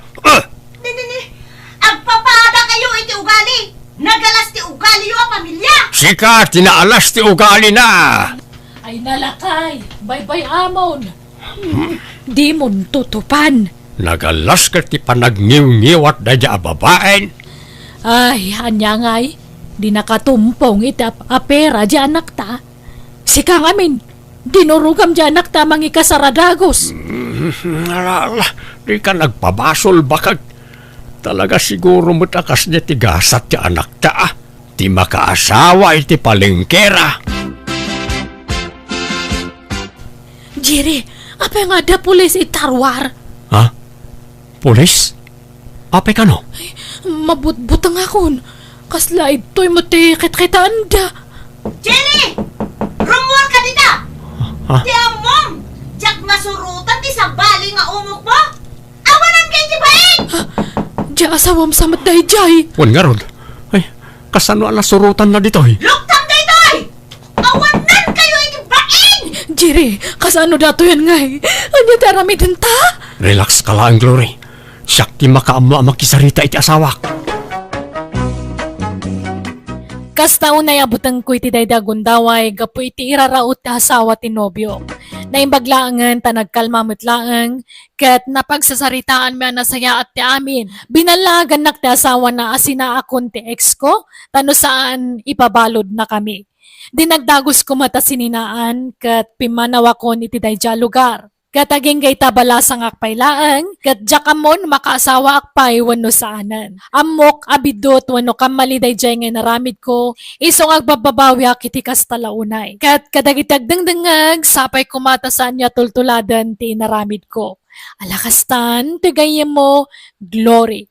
Agpapada kayo iti ugali. Nagalas ti ugali yo ang pamilya. Sika tinaalas ti ugali na. Ay nalakay, bye-bye amon. Di mo tutupan. Nagalas ka ti panagniw-niwat da dya babaen. Ay, anya ngay, di nakatumpong itap apera di anak ta. Sika ngamin, dinurugam di anak ta mangi kasaradagos. Alala, di ka nagpabasol bakag. Talaga siguro matakas niya ti gasat ti anak ta. Ti makaasawa iti palengkera. Jiri, apa nga da pulis itarwar? Ha? Pulis? Apay ka no? Mabutbutang akon. Kasla ito'y matikit-kitaan da. Jenny! Rumor ka dita! Ha? Ti amom! Diyak masurutan ti sabali nga umok mo! Awanan kay ti baik! Di asawam samat dahi jay. Wan nga ron. Ay, kasano ala surutan na dito eh? Luktam daytoy! Awanan kayo iti baik! Jiri, kasano dato yan ngay? Anya darami din ta? Relax ka lang, Glory. Siyak ti makaammo ang makisarita iti asawak. Kasta unay abutang ko iti daydagon daway, gapu iti iraraot ti asawa ti nobyo. Naimbaglaangan ta nagkalmamutlaang, kat napagsasaritaan mo nasaya at ti amin. Binalagan nak ti asawa na asina akon ti ex ko, tano saan ipabalod na kami. Dinagdagos ko mata sininaan, kat pimanawa ko iti dayja lugar. Kataging gay tabalasang akpailaang, kat jakamon makaasawa akpay wano saanan. Amok, abidot, wano kamaliday jay nga naramid ko, isong agbababawi akiti kastalaunay. Kat kadagitagdangdangag, sapay kumatasan niya tultuladan ti naramid ko. Alakastan, tigayem mo, glory.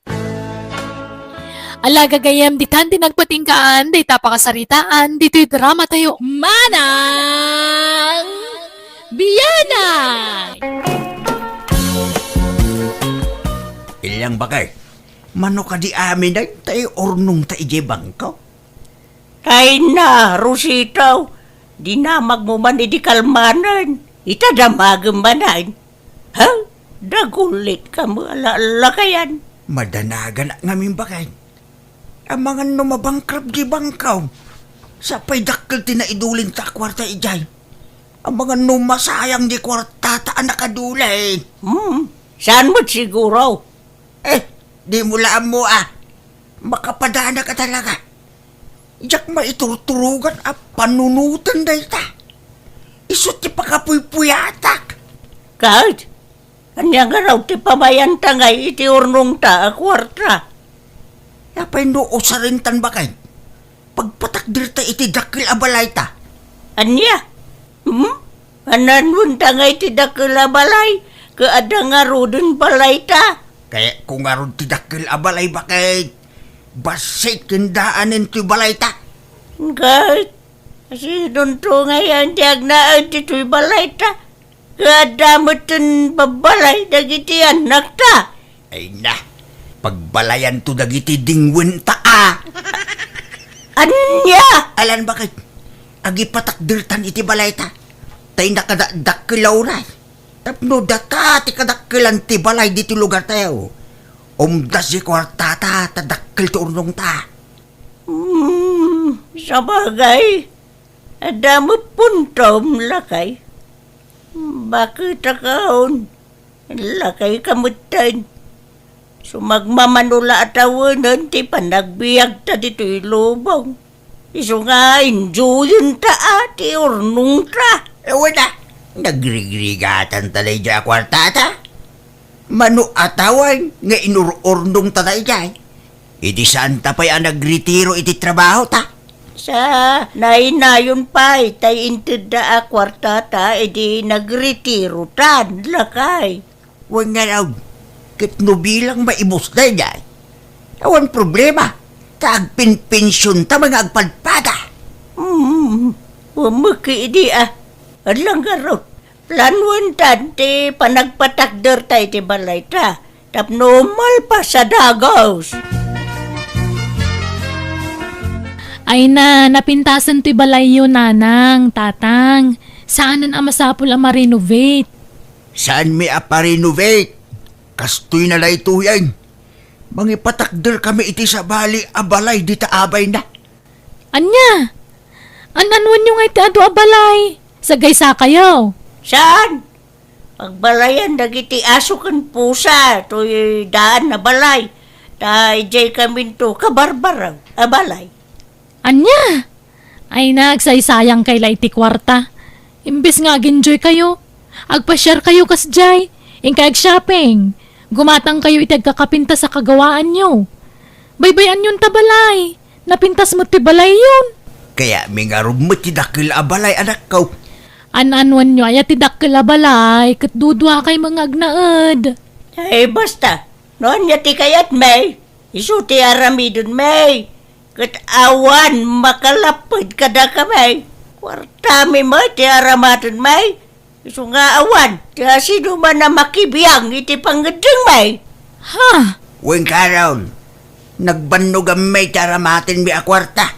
Alaga gayam ditan din nagpatingkaan, di tapakasaritaan, dito'y drama tayo. Manang Biyana! Ilang bakay? Mano ka di amin ay tayo ornong ta ijebang ko? Ay na, Rosito. Di na magmuman di kalmanan. Itadamagam manan. Ha? Dagulit ka mo ala kayan. Madanagan na ngamin bakay. Ang mga numabangkrap di bangkaw. Sa pay dakkel tinaiduling ta kwarta ijay. Ang mga numasayang di kwarta ta nakadulay. Saan mo siguro? Di mo laan mo makapadana ka talaga. Iyak maituturugan panunutan day ta. Isot ti pakapuy-puyatak. Kahit, anya nga raw ti pamayan ta nga iti urnong ta kwarta. Yapay no usarintan ba kay? Pagpatakdir ta iti dakil abalay ta. Anya? Ananun ta nga iti dakil abalay? Kaada nga rodon balay ta. Kaya kung nga ron ti dakil abalay ba kay? Basik kindaanin ti balay ta. Kahit, kasi doon to ngayon tiyag na ti ti balay ta. Kaada mo tin babalay dagiti anak ta. Ay na, pagbalayan to dagiti dingwin ta Anya! Alan bakit? Agi patakdirtan iti balay ta. Tay nakadakilaw ray. Tapno data ti kadakilan ti balay diti lugar tayo. Umdas si kwartata tadakil ti urnong ta. Sa bagay, adamo puntom lakay. Bakit akaon? Lakay kamutan. Sumagmamanula atawanan ti panagbiag ta dito ilubong. Iso nga enjoyin ta ati urnong ta. Wala, nagrigrigatan talay dya kwartata. Mano atawan nga inururnong ta talay dya. Iti saan ta pa'y nagretiro iti trabaho ta? Sa nainayon pa tay inted da kwartata iti nagretiro ta lakay. Huwag nga raw, kit no bilang maibos na dyan. Awan problema. Tagpinpensyon ta mga agpadpada. Umaki di Alang garot. Planuan tante panagpatakder tayo ti balay ta. Tapnormal pa sa dagaws. Ay na, napintasan ti balay yun, nanang, tatang. Saanan ang masapul ang ma-renovate? Saan mi apa-renovate? Kastoy na lay tuyan. Mangipatakder kami iti sa bali abalay di taabay na. Anya? Ananuan yung ay ti ado abalay? Sagay sa kayo. Saan? Pagbalayan dagiti aso kan pusa. To'y daan na balay. Jay kami to kabarbaraw abalay. Anya? Ay nagsaysayang kay laiti kwarta. Imbes nga ginjoy kayo. Agpa-share kayo kasjay. Ingkay shopping. Gumatang kayo itag kakapinta sa kagawaan nyo. Baybayan yun tabalay. Napintas mo tibalay yun. Kaya mingarog mo tidakil abalay anak ko. An-anuan nyo ay atidak kalabalay. Kat dudwa kay mga agnaad. Ay basta. Noon niya ti kayat may. Isuti arami dun may. Kat awan makalapid kada ka may. Kwartami mo ti aramatun may. Isu nga awan. Ti sino man na makibiyang iti pangadeng may. Ha? Uwing karon. Nagbannog ang may ti aramatin mi akwarta.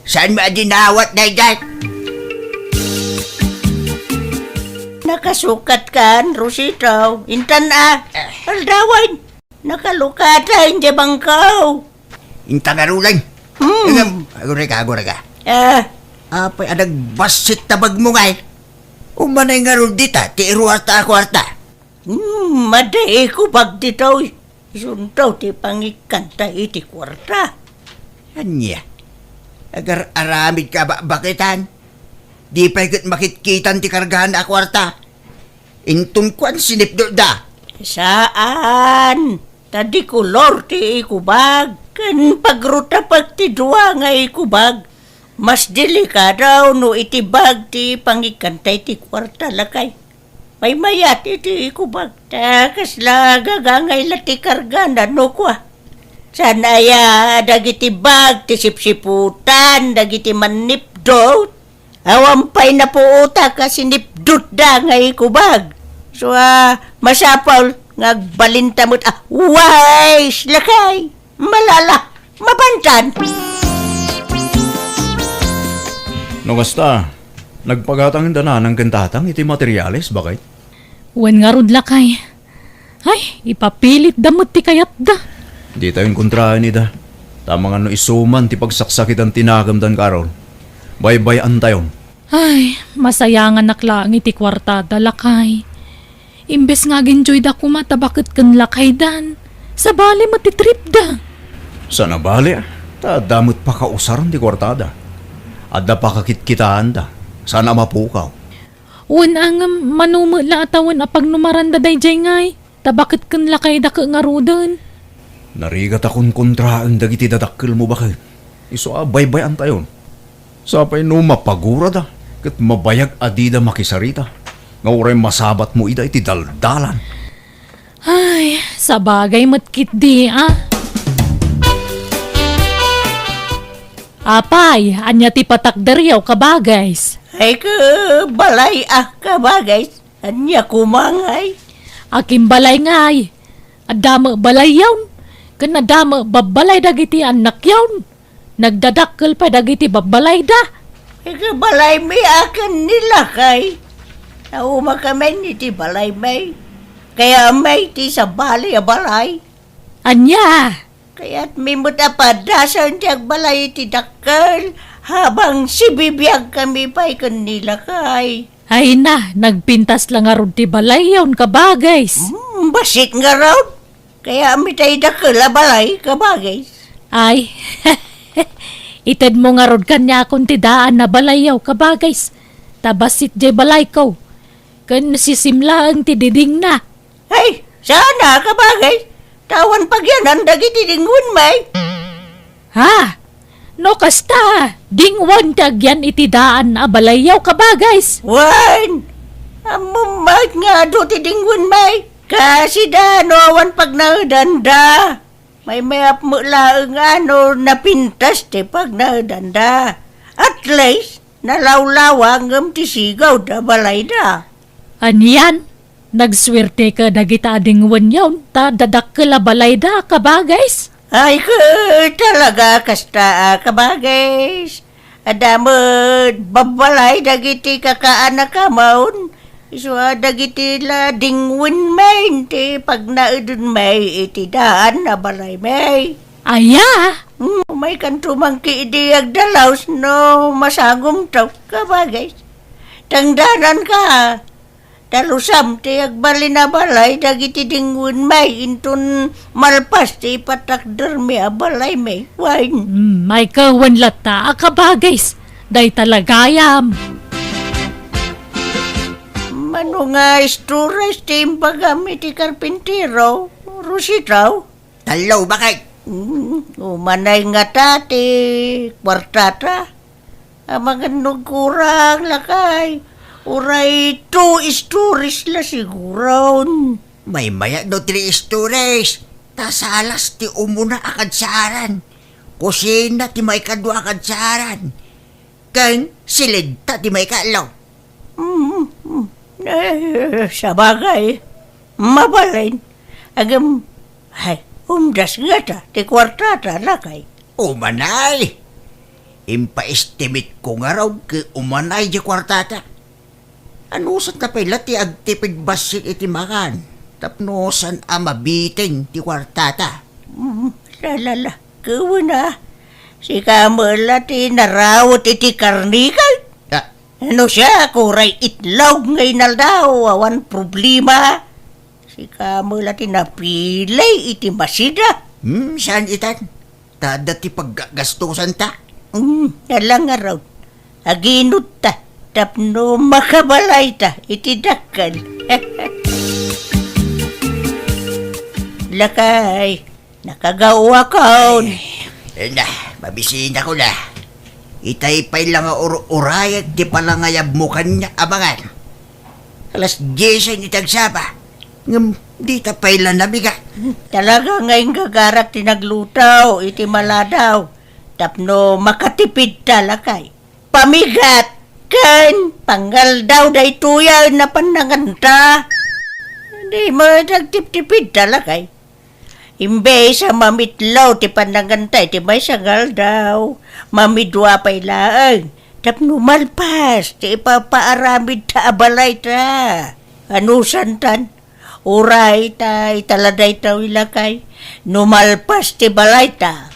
Saan mi adinawat na ijay? Nakasukat kan, Rosito. Intan Aldawan. Nakalukatan di bangkaw. Intan arulan. Agora ka. Apay adag basit tabag mo ngay. Umanay nga ron dita, ti iruarta akwarta. Maday ko bag dito. Isuntaw ti pangikanta iti kwarta. Anya? Agar aramid ka bakitan? Di pa ikot makitkitan ti kargahan na akwarta. Intun kwan sinipdo da. Saan? Tadi kulor ti ikubag. Kan pagruta pag ti duwa nga ikubag. Mas delikadaw no itibag ti pangikantay ti kwarta lakay. May mayat iti ikubag. Takas lagagangay lati kargana no kwa. Sanaya dagiti bag ti sipsiputan, dagiti manipdot. Awampay na po utak kasi nipdut da nga ikubag. So, masapaw ngagbalinta mo't wais lakay. Malala, mabantan. No kasta, nagpagatang na ng gantatang iti materyales, bakit? Wan nga rod lakay. Ay, ipapilit damot ti kayat da. Di tayong kontrahan ida. Tama nga no isuman ti pagsaksakitan tinagamdan karon. Baybayan tayo. Ay, masayangan naklang iti kwartada lakay. Imbes nga ginjoy da kumata bakit kan lakay dan. Sa bali matitrip da. Sana bali, damot pa kausaran di kwartada. Adda pa kakitkitaan da. Sana mapukaw. Wan ang manumula atawan apag numaranda day jay ngay. Tabakit kan lakay da ka nga rudan. Narigat akong kontraan dagiti dadakkel mo bakit? Iso baybayan tayo. Sapay no mapagura da. Kat mabayag adida makisarita. Nga uray masabat mo ida iti daldalan. Ay, sa bagay matkit di Apay, anya ti patakdaryaw kabagays. Ay ka balay ka bagay. Anya kumangay. Akim balay ngay. Adama balay yawn. Kanadama babalay dagiti anak yawn. Nagdadakkel pa dagiti babalay da. Ay ka balay may akan nila kay. Nauma kami ni ti balay may. Kaya may ti sa bali balay. Anya? Kaya't mimot apadasan ti agbalay ti dakkel. Habang si bibiyag kami pa'y kanila kay. Ay na, nagpintas lang nga ron ti balay yawn kabagays. Basit nga raw. Kaya mitay dakkel balay kabagay. Ay, ited mo nga ron kanya akong tidaan na balay yaw kabagays. Tabasit jay balay ko. Kan sisimla ang tididing na. Ay, sana kabagay. Tawan pagyanan dagiti dingun may. Ha? No kasta, dingwan tagyan itidaan na balayaw kabagays. Wan! Amumag nga do ti dingun may. Kasi da, no, wan pag naudanda. May mayap mo laang napintas ti pag naadanda. At least, nalawlawa ngam ti sigaw da balay da. Aniyan, nagswerte ka dagita ading wanyaw, ta dadakkel a balay da kabagays. Ay talaga kasta kabagays. Adamod, babalay dagiti kakaanak kamaon. Iswa dagiti la dingwin main ti pag naudun may iti daan na balay may. Aya, May kantumang kiidiyag dalaws no masagom taw kabagays. Tangdanan ka. Talusam ti agbali na balay dagiti dingwin may intun malpas ti patakder mi abalay may wine. may kawan lata a kabagays. Day talagayam. Mano nga storage ti imbagami ti karpintero, rusitaw. Talaw bakit? Umanay nga tati, kwartata. Mga kurang lakay. Uray 2 stories la siguron. May maya do 3 stories. Tasalas ti umuna akad saaran. Kusina ti may kadwa akad saaran. Kan silid ta ti may kaalaw. Sa bagay, mabalain. Agam, umdas nga ta, ti kwartata lakay. Umanay! Impa-estimate ko nga raw ki umanay di kwartata. Anusan ta pala ti agtipid basit iti makan. Tapnosan amabiting ti kwartata. Lalala, kawa na. Si Kamala ti narawot iti karnikal. Ano siya, kuray itlog ngay na daw, awan problema. Si Kamala ti napilay iti masida. Saan itan? Tada ti paggagastusan ta. Nalang nga raw. Aginut ta, tapno makabalay ta, iti dakkan. Lakay, nakagawa kaon. Mabisina ko na. Itay-pay lang nga urayat di pala ngayab mo kanya abangan. Alas 10 ni tagsaba. Ngam, di tapay lang nabiga. Talaga ngayon gagarak tinaglutaw, iti maladaw. Tapno makatipid talakay. Pamigat, kan, panggal daw day tuya na pananganta. Hindi mo nagtip-tipid talakay. Imbe sa mamitlaw ti panangantay ti may sangal daw. Mamidwa pa'y laang. Tapno malpas ti ipapaaramid ta abalay ta. Anusan tan? Uray ta italaday ta ilakay. Numalpas ti balay ta.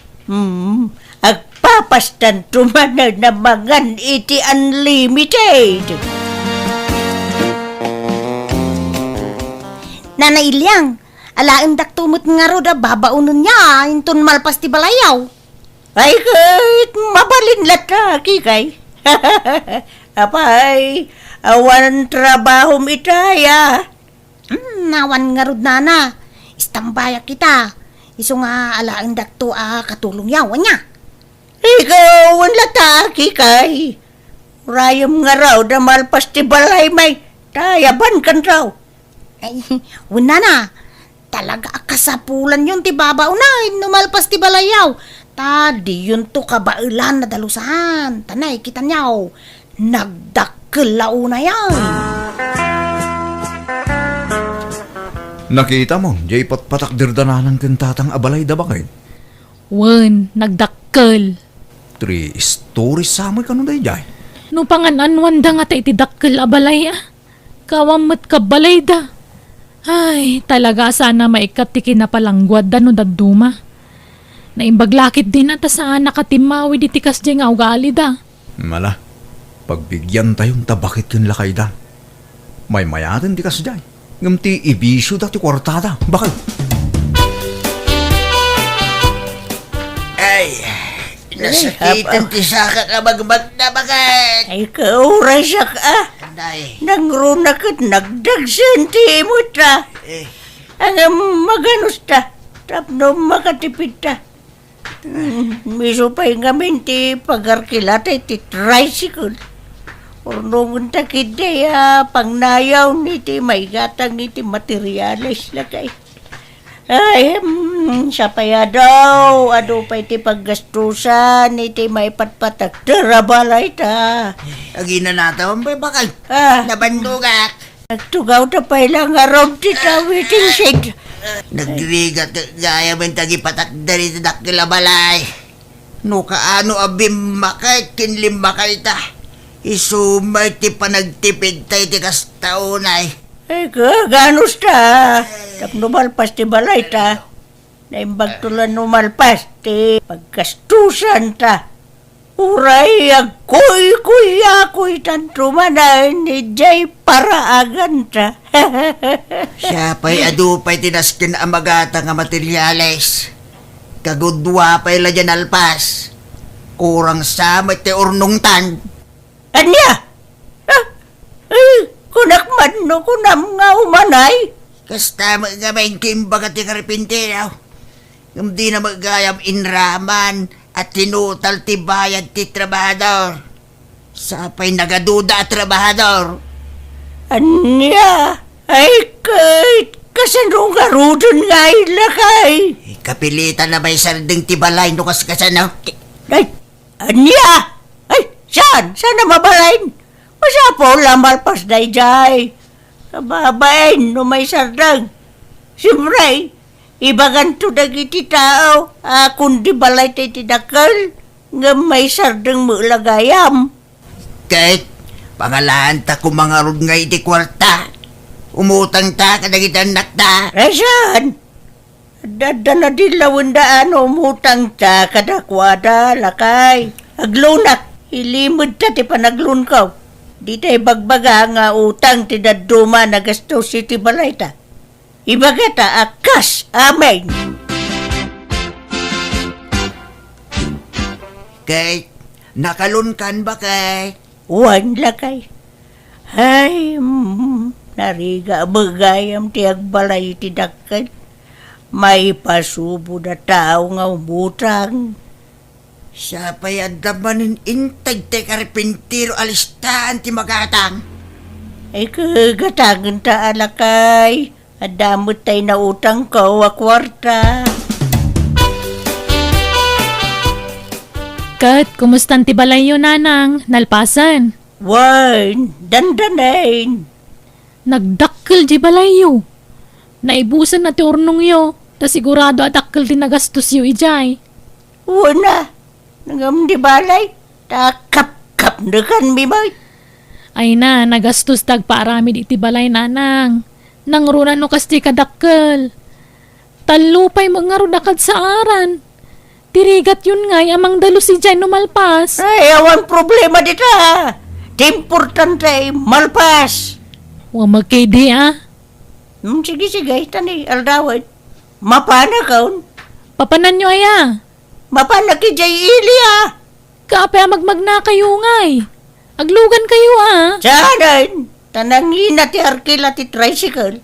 Agpapastan tumanag na mangan iti unlimited. Nanay Ilyang, alaang daktumot nga ro da babaunon niya, intun malpas ti balayaw. Ay, kahit mabalin lata, kikay. Apay, awan trabaho itaya. Nawan nga rod nana, istambaya kita. Iso nga alaang dakto katulong yawan niya. Ikaw, awan lata, kikay. Rayam nga raw, da malpas ti balay may tayaban kan raw. Ay, wala na. Talaga akasapulan yun ti babaw na, numalpas ti balayaw. Tadi yun to kabailan na dalusahan. Tanay, kita niyaw. Nagdakkel na yan. Nakita mo, jay patpatakdirdanan ng kintatang abalay da bakit? Wen, nagdakkel. 3 stories sa amoy kanon day jay. No pangananwan da nga ta iti dakkel a balay Kawamat ka balay da. Ay, talaga sana maikat ti kinapalangguad da no daduma. Naimbaglakit din ata saan nakatimawi di tikas di nga ugali da. Mala, pagbigyan tayong tabakit kin lakay da. May mayatin di kas jay. Ngam ti ibisyo da ti kwartada. Bakit? Ay, nasakitan ti saka ka magbag na bakit? Ay, kauray siya ka. Anday. Nangrunakit nagdagsan ti imot ta. Ang maganos ta. Tapno makatipid ta. Miso pa'y ngamin ti pagarkilata ti tricycle. Ornongon ta kide pangnayaw ni ti may gatang iti materialis lakay. Ay, siya pa ya daw. Ado pa iti paggastusan, iti may patpatak. Darabalay ta. Agi na natawan ba bakal? Ah, Nabandugak. nagtugaw ta pa ilang araw ti waiting shed. Nagrigat gaya man tagi patak dari sa dakila balay. No kaano abim makay kinlim makay ta. Isumay ti panagtipid tayo ti kastaunay. Ay, ganos ta. Tap numalpas ti balay ta. Naimbag tulan numalpas ti pagkastusan ta. Uray, ako'y tantumanay ni Jay paraagan ta. Siya pa'y adupay tinaskin ang magata nga materyales. Kagudwa pa'y ladyan alpas. Kurang samay ti urnong tan. Anya? Ay, kunakman no kunam nga umanay. Kasta nga may kimbaga ti karpintero. Yung di na magayam inraman at tinutal ti bayad ti trabahador. Sapay nagaduda at trabahador. Anya? Ay, kasanong garudon nga ilakay. Kapilitan na may sarding ti balay no kasano. Ay, anya? Ay, saan? Saan na mabalain? Masapo lamalpas day jay. Kababain no may sardang. Siyempre, ibagan to dagiti tao. Kundi balay tayo tidakal. Nga may sardang mulagayam. Kahit pangalahan ta kumangarod nga iti kwarta. Umutang ta kadagiti anak ta. Rasan? Dada na dilawan daan umutang ta kadakwada lakay. Aglunak. Ilimod ta ti panaglun ka. Di tayo bagbaga nga utang ti daduma na gasto si ti balay ta. Ibaga ta akas. Amen. Kahit nakalunkan ba kay? Wan lakay. Ay, nariga bagayam ti agbalay ti dakkel. May pasubo na tao nga umutang. Siya pa'y adamanin intag te karpintero alistaan ti magatang. Ay kagatagan ta alakay. Adamot tayo na utang ko a kwarta. Kat, kumustan ti balay yo, nanang? Nalpasan. Wan, dandanain. Nagdakkel di balay yo. Naibusan na ti urnong yo. Ta sigurado adakkel din nagastos yo, ijay. Wana, nangam di balay. Takap-kap na kan mi bay. Ay na, nagastos tagpaarami di ti balay, nanang. Nangrunan no kasti kadakkel. Talupay mga runakad sa aran. Tirigat yun ngay amang dalo si Jay numalpas. Ay, awan problema dita. Di importante, malpas. Wa magkaydi Sige, tani, aldawad. Mapana kaun? Papanan nyo aya. Mapana ki Jay Ilya. Kape magmagna kayo ngay. Aglugan kayo Sadan, tanangin na ti arkila ti tricycle.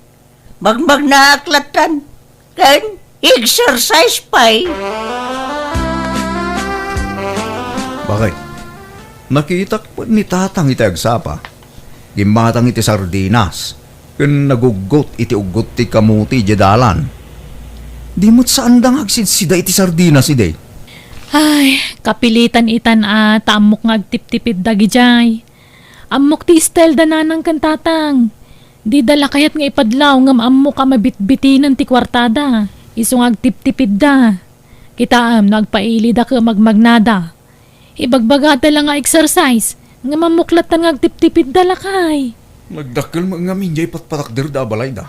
Magmag na aklatan. Kan, exercise pa'y. Bakit? Nakita ko ni tatang iti agsapa. Gimatang iti sardinas. Kun nagugot iti ugot ti kamuti jadalan. Di mo't saan dang agsidsida iti sardinas ide. Ay, kapilitan itan tamok nga agtip-tipid dagi jay. Amok ti style dananang kantatang. Di dala kayat nga ipadlaw ngam amok ka mabitbitinan ti kwartada. Iso nga agtip-tipid da. Kitaam nagpaili da ka magmagnada. Ibagbagata lang nga exercise. Nga mamuklatan nga agtip-tipid da lakay. Nagdakkel mga minjay patpatakder da balay da.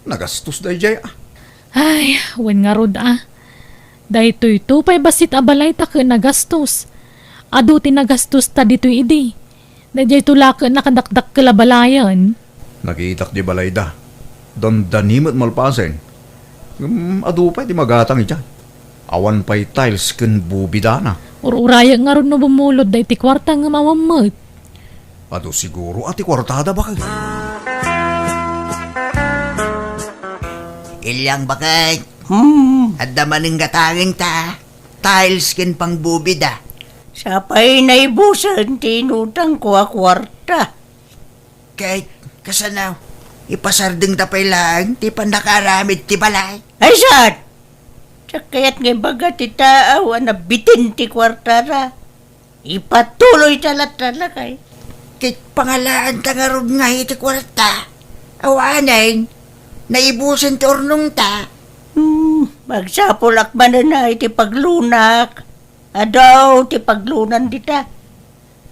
Nagastos da jay Ay, wen nga rod Dahito'y tupay basit abalay ta ka nagastos. Ado ti nagastos ta dito'y idi. Dahito'y tulak nakadakdak kalabalayan. Nakitak di balay da. Dandanimot malpasen. Ado pa'y di magatang ija. Awan pa'y tiles ken bubidana. Ururaya nga ron no bumulod da iti kwarta nga mawamot. Ado siguro ati kwartada ba kag? Ilyang bakit? At damaning gatangin ta. Tiles ken pang bubida. Sapay na ibusan tinutang ko a kwarta. Kahit kasanaw. Ipasardeng tapay lang, ti pandakaramid ti balay. Ay, saan? Sakayat nga baga ti tao, bitin ti kwartara. Ipatuloy talat-tala kay. Kit pangalaan tangarod nga iti kwarta. Awanay, naibusin ti ornong ta. Magsapulak man na iti paglunak. Adaw ti paglunan dita.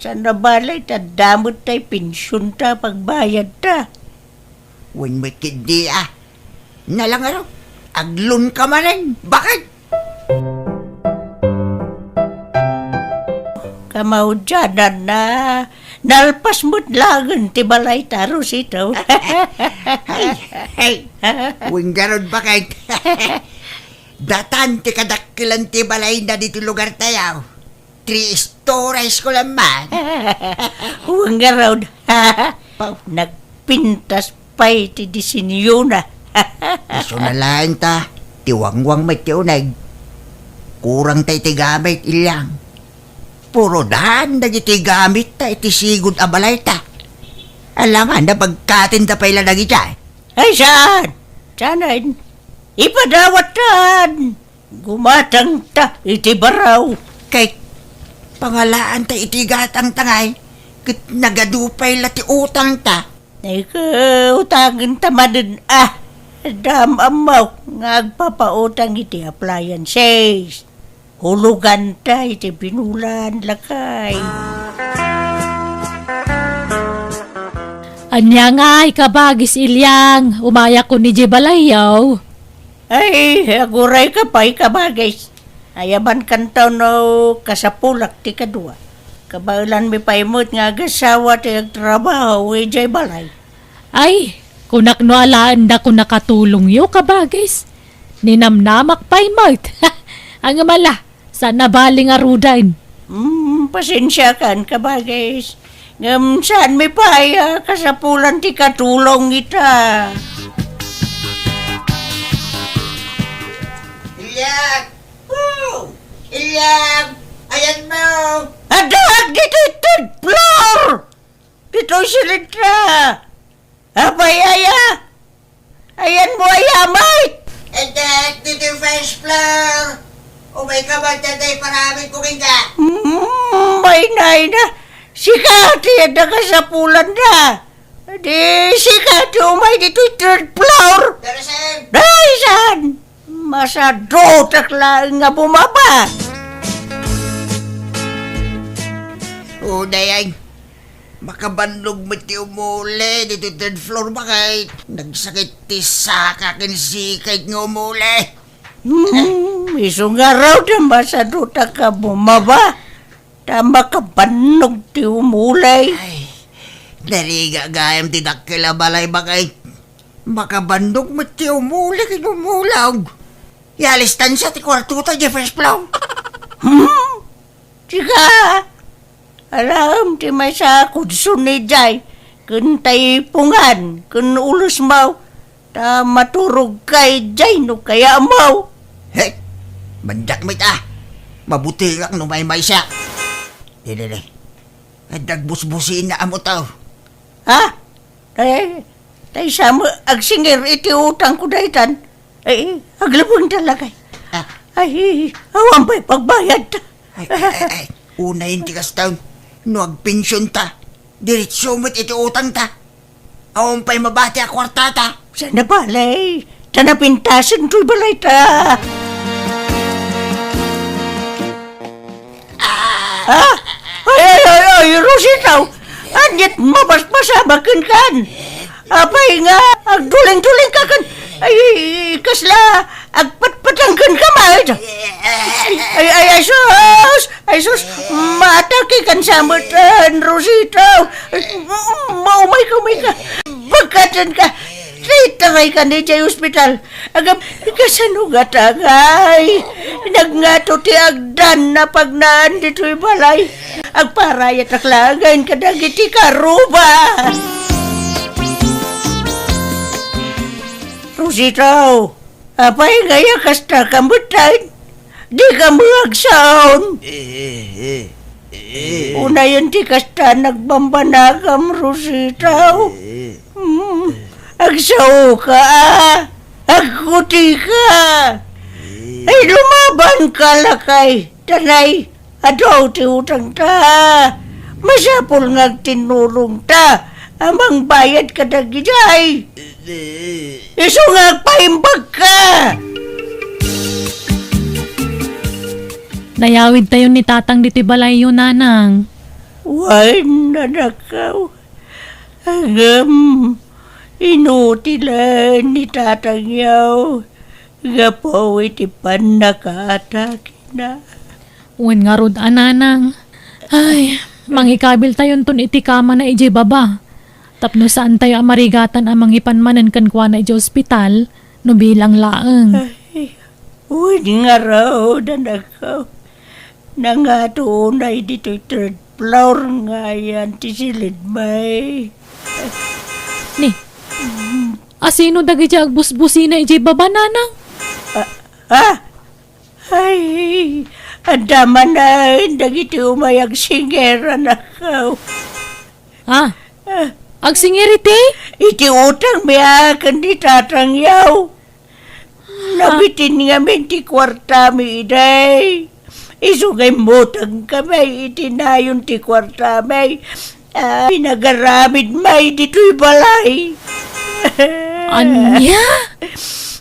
Sana balay ta damot tay pensyon ta pagbayad ta. Wen mo't kindi nalang araw, aglun ka man rin. Bakit? Kamaudyanan na. Nalpas mo't lagan ti balay taros ito. Hey, wen garod bakit? Datan ti kadakkilan ti balay na dito lugar tayaw. 3 stories ko lang man. Huwag nga raw. Nagpintas pa'y ti disinyo na. Iso na lang ta. Tiwangwang may tiunag. Kurang tayo ti gamit ilang. Puro dahan na iti gamit ta iti sigod abalay ta. Alangan na pagkatin ta pa'y lalagi dyan. Ay saan? Saan? Ipadawatan. Gumatang ta iti baraw. Kay pangalaan ta iti gatang tangay, kit nagadupay lati utang ta. Ay ka, utangin ta madin dam amaw, ngagpapautang iti appliances. Hulugan ta iti binulan lakay. Anya nga'y kabagis ilyang, umaya ko ni Jibalayaw. Ay, aguray ka pa'y kabagis. Ayaban kantaw no kasapulak ti kadua. Kabailan mi paimot nga agasawa ti agtrabaho jay balay. Ay, kunak no alaan da ko nakatulong yo kabagis. Ninamnamak paimot. Ang mala, sana baling arudain. Pasensya kan kabagis. Ngam saan mi paya kasapulan ti katulong ita. Iyak! Ilyang! Ayan mo! Adag! Dito third floor! Dito silitra! Abay, aya! Ayan mo, ayamay! Adag! Dito first floor! Umay ka ba tatay paramit kuming ka? May nay na! Sikati ang nakasapulan na! Di sikati umay dito third floor! Pero saan? Ay, saan? Masado takla nga bumaba. Unay, makabanlog mo ti umuli dito third floor ba kay nagsakit ti saka kinsikay nga umuli. Iso nga raw na masado ka bumaba. Tama ka banlog ti umuli. Ay, nariga gayam ti dakila balay ba kay makabandog mo ti umuli kay umulag. Yalistan siya ti kwarto ta di first floor. Tiga, alam ti may sa kudso ni Jai. Kun tay pungan, kun ulos mau. Ta maturog kay Jai no kaya mau. Hey, bandak mo ta. Mabuti lang no may siya. Dili. Dagbus-busin na amo tao. Ha? Tay sa mo agsingir iti utang ko daytan. Ay, aglabang talaga. Ay, awan ba'y pagbayad ta? Ay, unayin ti kastaw. No agpensyon ta. Diretso mo't iti utang ta. Awan pa'y mabati a kwarta ta. Sana balay. Sana pintasan to'y balay ta. Ay, Rositaw. Anyat mabas-basabakan kan. Apay nga, agduling-duling ka kan. Ay, kasla, agpatpatangkan ka mahit. Ay, sus, mataki kan samatan, Rosita. Maumay ka. Pagkatan ka, titangay ka ni Jay Hospital. Agam, kasanugat agay. Nagngato ti agdan na pagnaan dito'y balay. Agparayat aklagain ka dagiti karuba. Rositaw, apay gaya kasta kambutan. Di ka magsaon. Una yun ti kasta nagbambanagam, Rositaw. Agsaw ka, agkuti ka. Ay lumaban ka lakay, tanay, adaw ti utang ta. Masapol nga tinulong ta, amang bayad ka dagiday. Iso nga paimbag ka. Nayawid tayo ni tatang diti balayo, nanang. Wan na nakaw. Hangam, inutilan ni tatang yaw. Gapaw iti pan nakatake na. Uwan nga rod, nanang. Ay, mangikabil tayo ton iti kama na ije baba. Tapno saan tayo amarigatan ang mangipanmanan kan kwa na ije ospital, no bilang laeng. Wan nga raw na nakaw. Nangatunay dito third floor nga yan ti silid may. Ni, asino dagi ije agbusbusi na ije baba, nanang? Ay, andaman na dagiti umayag singera nakaw. Ah, agsingiriti? Iti utang miyakan di tatang yaw. Nabitin nga min ti kwarta mi iday. Isugay mutang kamay itinayon ti kwarta may. Pinagaramid may dito'y balay. Anya?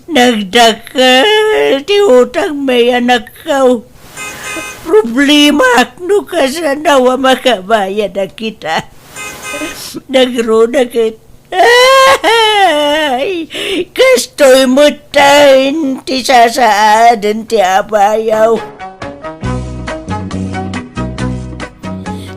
Nagdakal ti utang may anak kaw. Problema no kasanawa makabayad na kita. Nagrunagit. Ay, kastoy mo tayo ti sasaadan ti abayaw.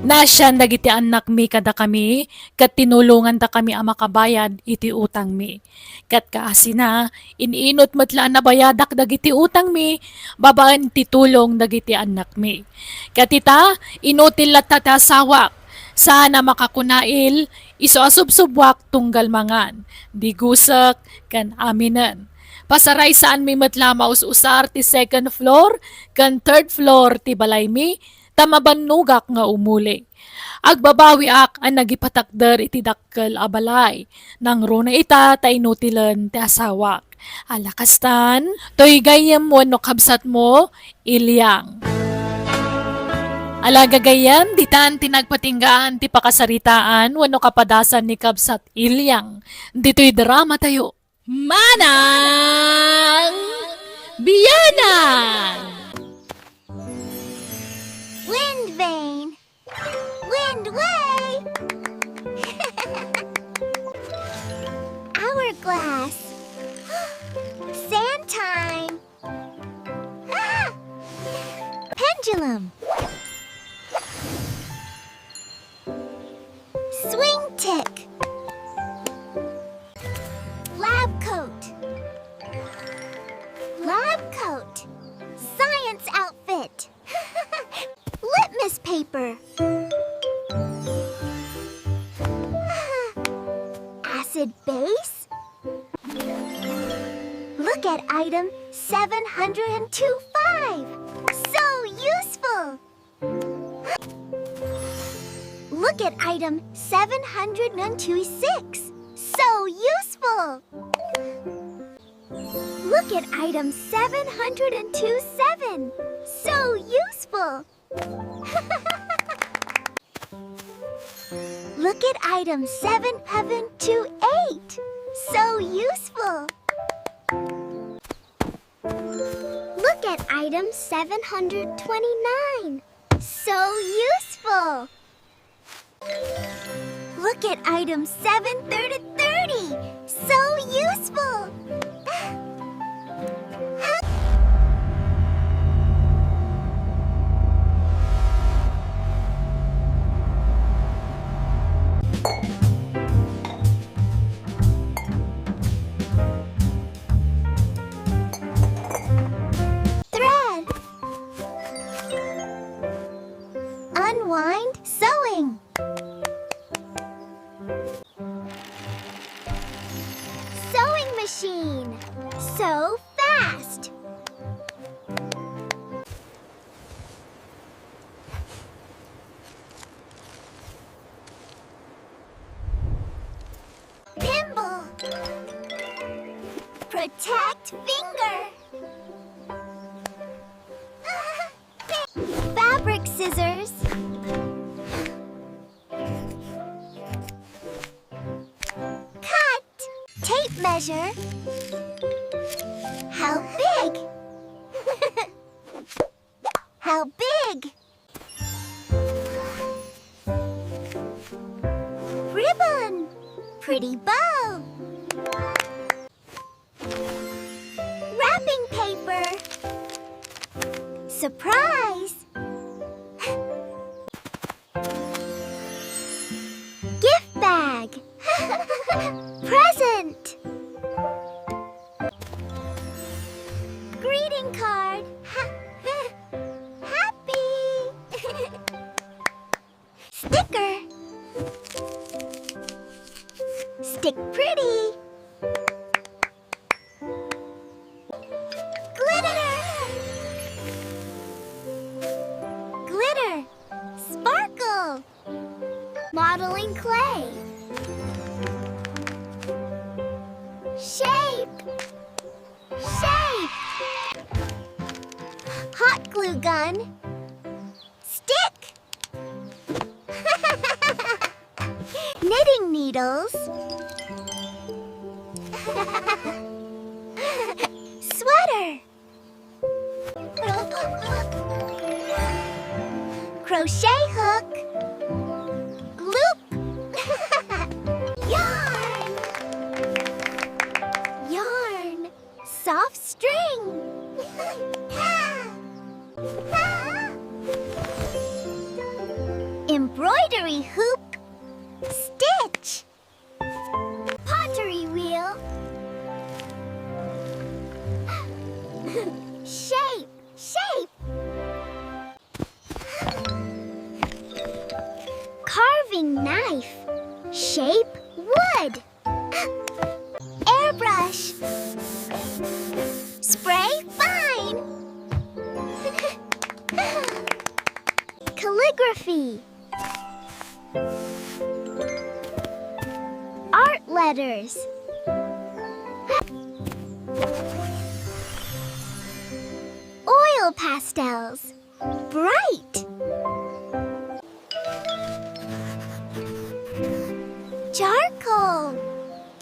Nasyan dagiti anak mi kada kami, kat tinulungan ta kami ang makabayad iti utang mi. Kat kaasina, iniinot matlaan na bayadak dagiti utang mi, babaan ti tulong dagiti anak mi. Kat ita, inutil lat tatasawak, sana makakunail, iso asubsubwak tunggal mangan, di gusak kan aminan. Pasaray saan mi matlama usar ti second floor, kan third floor ti balay mi, tamabanugak nga umuli. Agbabawi ak ang nagipatakder iti dakkel abalay. Nang runa ita tainutilan ti asawak. Alakastan, toy gayam mo no kabsat mo, ilyang. Alagagayam, ditan tinagpatinggaan ti pakasaritaan wano kapadasan ni kabsat ilyang. Dito'y drama tayo. Manang Biyanan! Wind vane. Wind way. Hourglass. Sand time. Ah! Pendulum. Swing tick. Lab coat. Lab coat. Science outfit. Litmus paper. Acid base. Look at item 702.5. So useful. Look at item 702.6. So useful. Look at item 702.7. So useful. Look at item 728. So useful. Look at item 729. So useful. Look at item 730. So useful. Thread. Unwind sewing. Sewing machine. Protect finger. Fabric scissors. Cut. Tape measure. How big? How big? Ribbon. Pretty bow. Wrapping paper. Surprise. Gift bag. Present. Greeting card. Happy. Sticker. Stick pretty. Glitter. Glitter. Sparkle. Modeling clay. Shape. Shape. Hot glue gun. Stick. Knitting needles. Sweater. Crochet hook. Loop. Yarn. Yarn. Soft string. Embroidery hoop. Stitch. Pottery wheel. Shape. Shape. Carving knife. Shape wood. Airbrush. Spray fine. Calligraphy. Art letters. Oil pastels. Bright. Charcoal.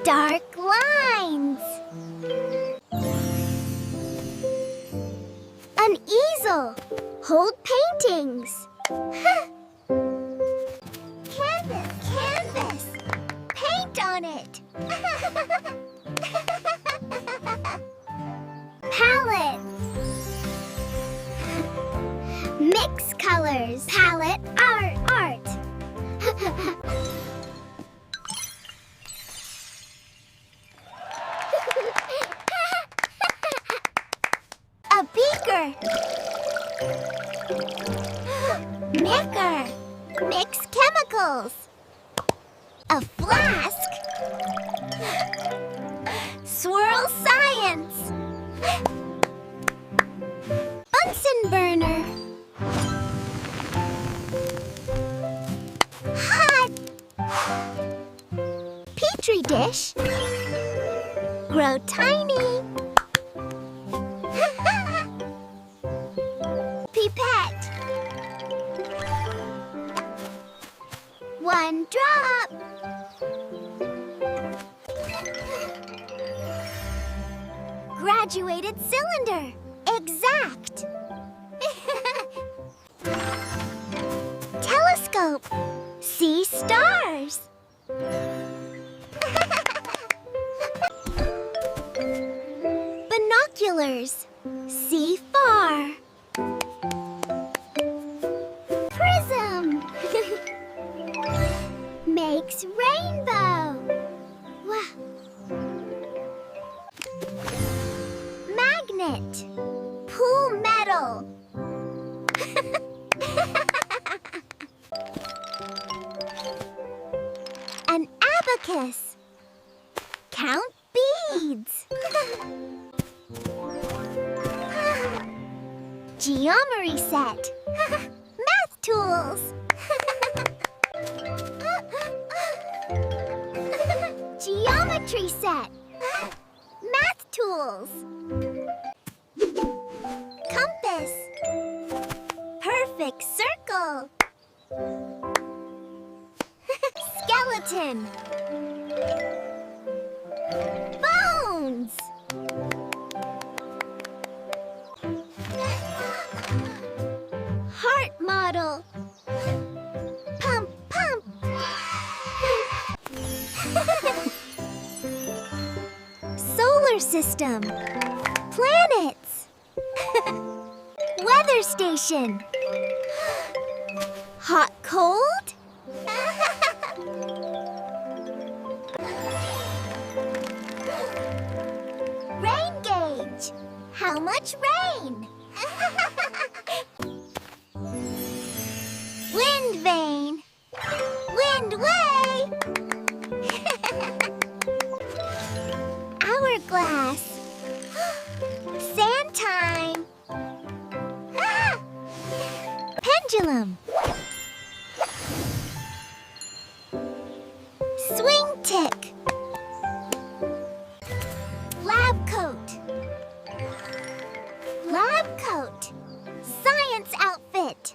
Dark lines. An easel. Hold paintings. Canvas, canvas. Paint on it. Palette. Mix colors. Palette, art, art. A beaker. Mixer. Mix chemicals. A flask. Swirl science. Bunsen burner. Hot. Petri dish. Grow tiny. Pipette. One drop. Graduated cylinder. Exact. Telescope. See stars. Binoculars. See far. Prism. Makes rainbow. Wow. Magnet. Pull metal. An abacus. Count beads. Geometry set. Math tools. Geometry set. Math tools. Compass. Perfect circle. Skeleton. Bones. Heart model. Pump, pump. Solar system. Planets. Weather station. Hot, cold. Rain gauge. How much rain? Wind vane. Wind way. Hourglass. Sand time. Pendulum. Swing tick. Lab coat. Lab coat. Science outfit.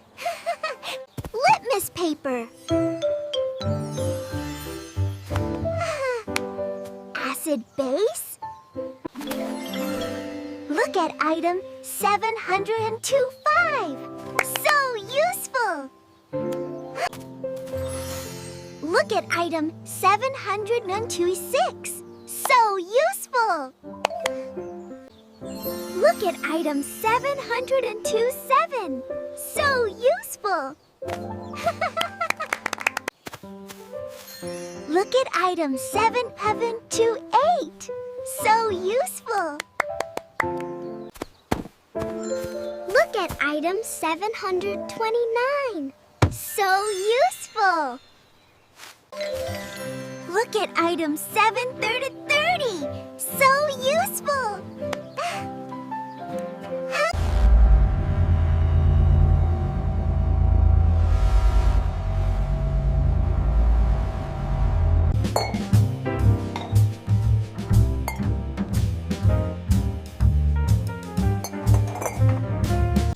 Litmus paper. Acid base. Look at item 702.5. So useful. Look at item 702.6. So useful. Look at item 702.7. So useful. Look at item 728. So useful. Look at item 729. So useful. Look at item 730. So useful.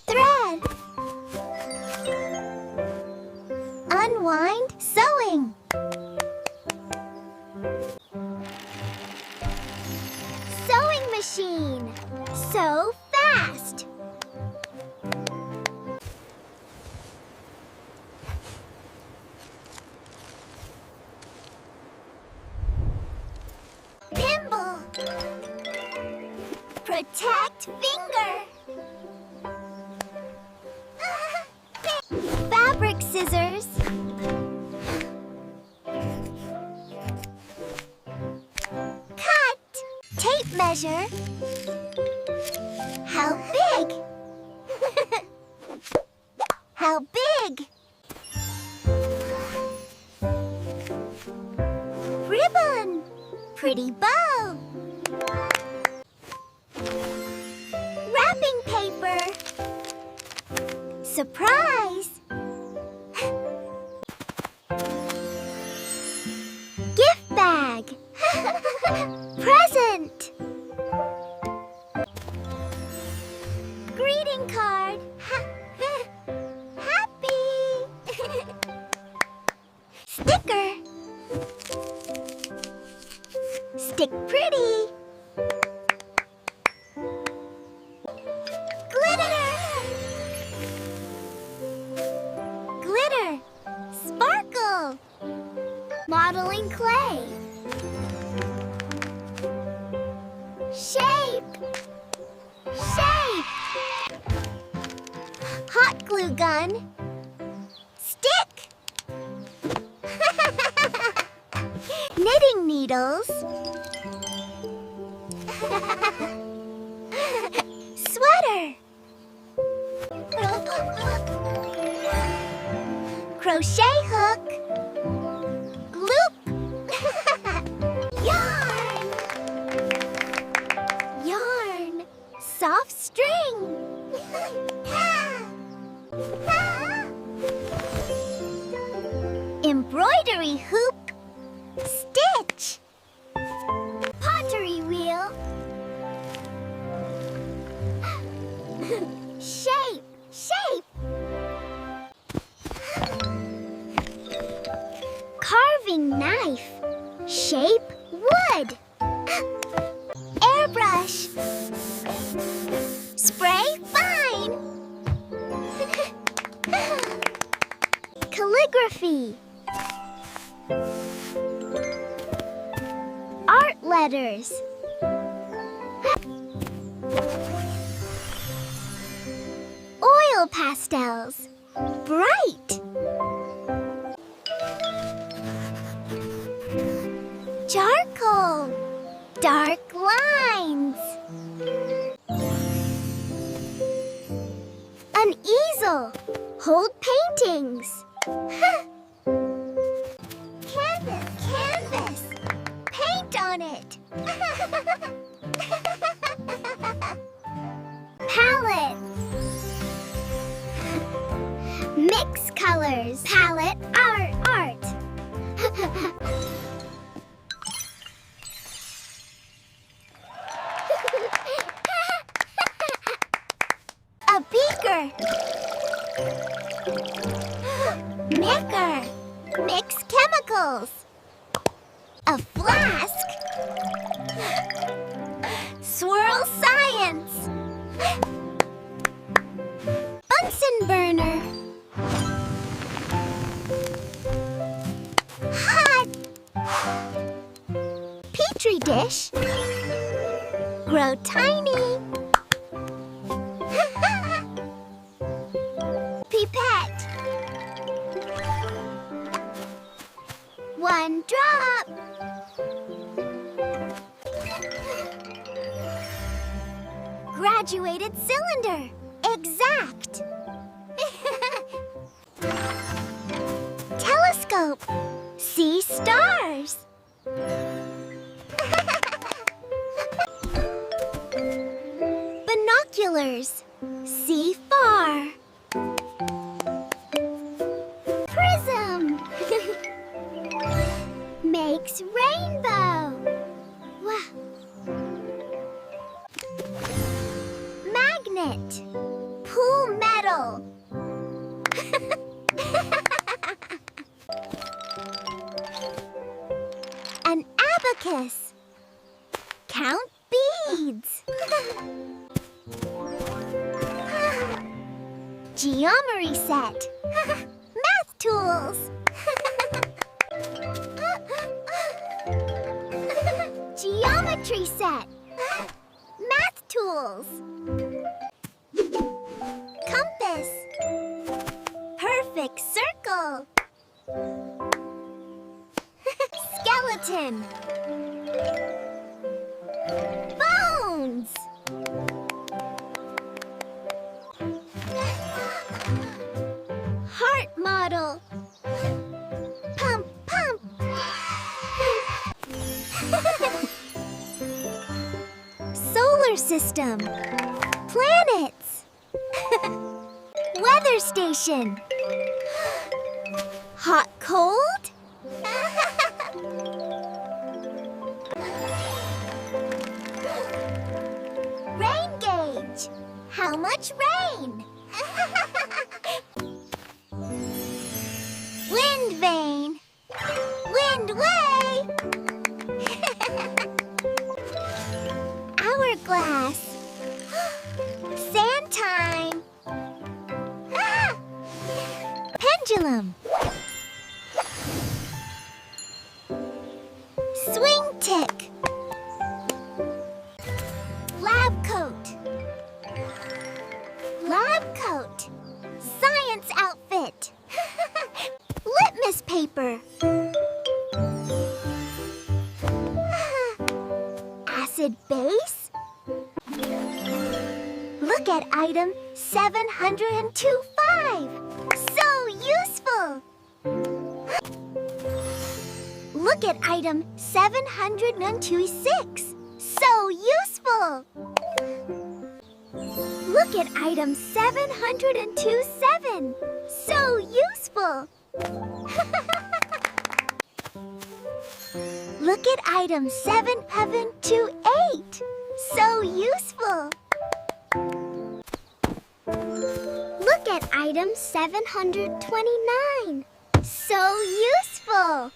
Thread. Unwind sewing. Sewing machine. So fast. Pimple. Protect finger. Fabric scissors. Cut. Tape measure. How big? How big? Ribbon. Pretty bow. Wrapping paper. Surprise. Gift bag. Present. Greeting card. Happy. Sticker. Stick pretty. Glitter. Glitter. Sparkle. Modeling clay. Shape. Shape. Hot glue gun. Stick. Knitting needles. Sweater. Crochet hook. Loop. Yarn. Yarn. Soft string. Embroidery hoop. Stitch. Pottery wheel. Carving knife. Shape wood. Airbrush. Spray fine. Calligraphy. Art letters. Oil pastels. Bright. Charcoal. Dark lines. An easel. Hold paintings. Canvas, canvas. Paint on it. Palette. Mix colors. Palette, art, art. A beaker. Mixer. Mix chemicals. A flask. Swirl science. Bunsen burner. Hot. Petri dish. Grow tiny. Pipette. One drop. Graduated cylinder. Exact. Telescope. See stars. Binoculars. See far. Prism. Makes rainbow. Wow. Magnet. Pull metal. An abacus. Count beads. Geometry set. Math tools. Geometry set. Math tools. Compass. Perfect circle. Skeleton. Bones. Heart model. Pump, pump. Solar system. Planets. Weather station. Hot, cold. Rain gauge. How much rain? Wind vane. Wind way. Hourglass. Sand time. Pendulum. Swing tick. Lab coat. Lab coat. Science outfit. Litmus paper. Acid base. Look at item 702.5. So useful. Look at item 702.6. So useful. Look at item 702.7. So useful. Look at item 728. So useful. Look at item 729. So useful.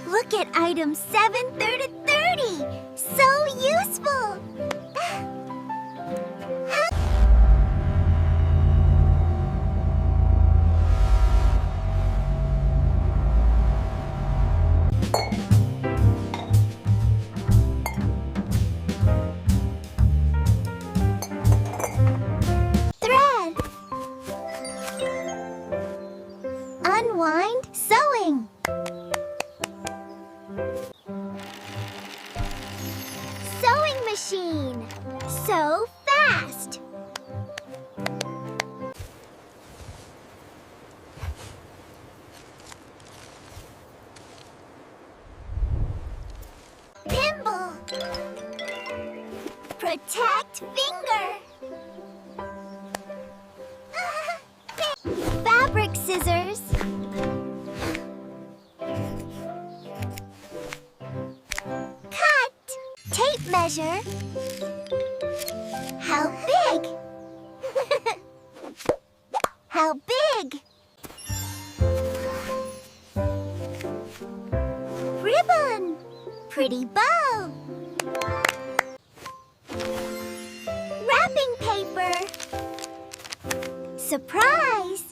Look at item 7 through to 30. So useful. Thread. Unwind sewing. Sewing machine. So fast. Pimple. Protect finger. Fabric scissors. Cut. Tape measure. How big? How big? Ribbon. Pretty bow. Wrapping paper. Surprise.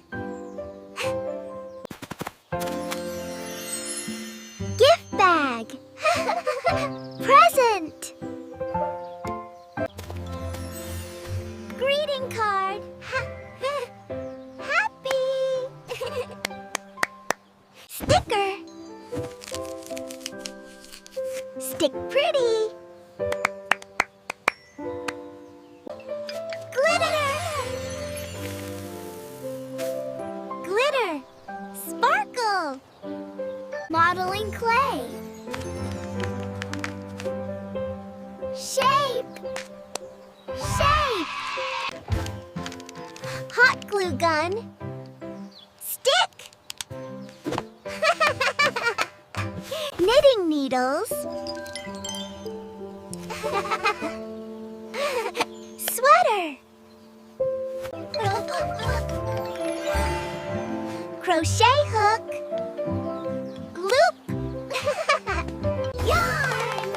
Gift bag. Present. Greeting card. Happy. Sticker. Stick pretty. Glitter. Glitter. Sparkle. Modeling clay. Shape. Shape. Hot glue gun. Stick. Knitting needles. Sweater. Crochet hook. Loop. Yarn.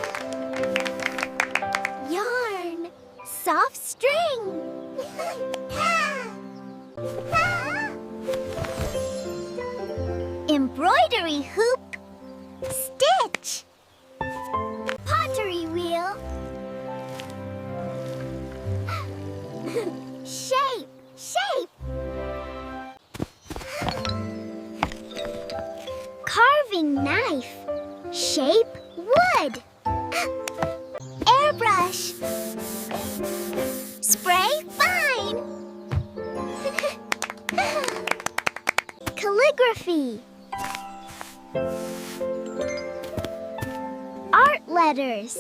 Yarn. Soft string. Embroidery hoop. Stitch. Pottery wheel. Shape. Shape. Carving knife. Shape wood. Airbrush. Spray fine. Calligraphy. Art letters.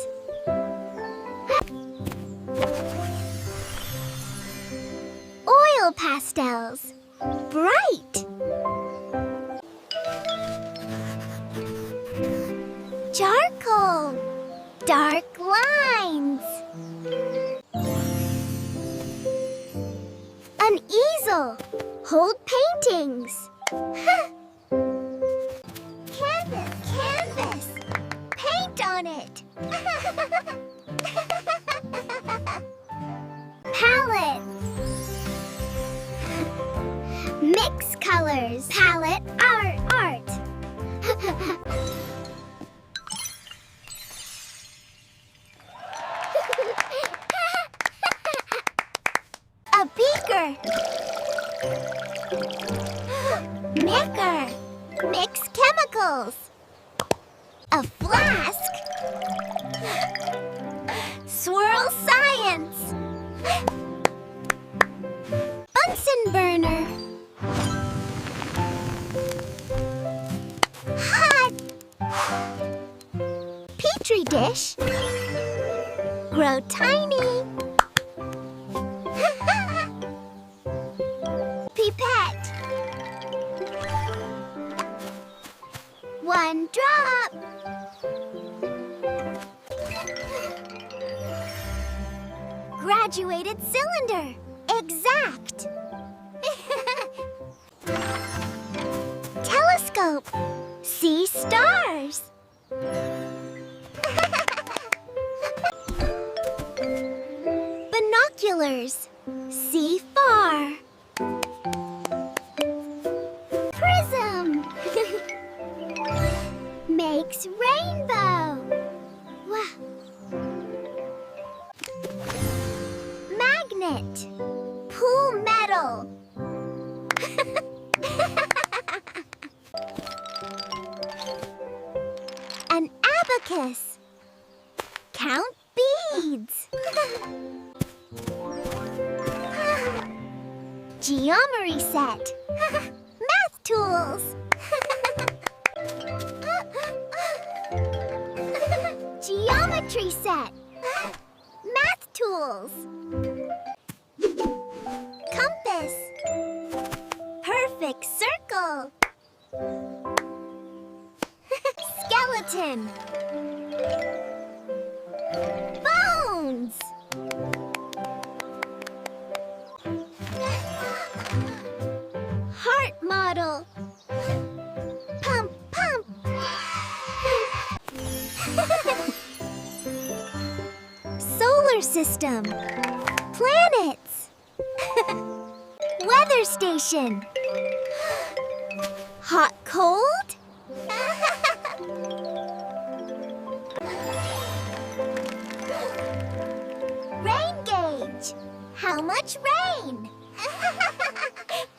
Oil pastels. Bright. Charcoal. Dark lines. An easel. Hold paintings. Canvas, canvas. Paint on it. Palette. Mix colors. Palette, art. A beaker. Mixer. Mix chemicals. A flask. Swirl science. Bunsen burner. Hot. Petri dish. Grow tiny. Pipette. One drop. Graduated cylinder. Exact. Telescope. See circle. An abacus. Count beads. Geometry set. Math tools. Geometry set. Math tools. Compass. Perfect circle. Skeleton. Bones. Heart model. Pump, pump. Solar system. Planets. Weather station. Hot, cold. Rain gauge. How much rain?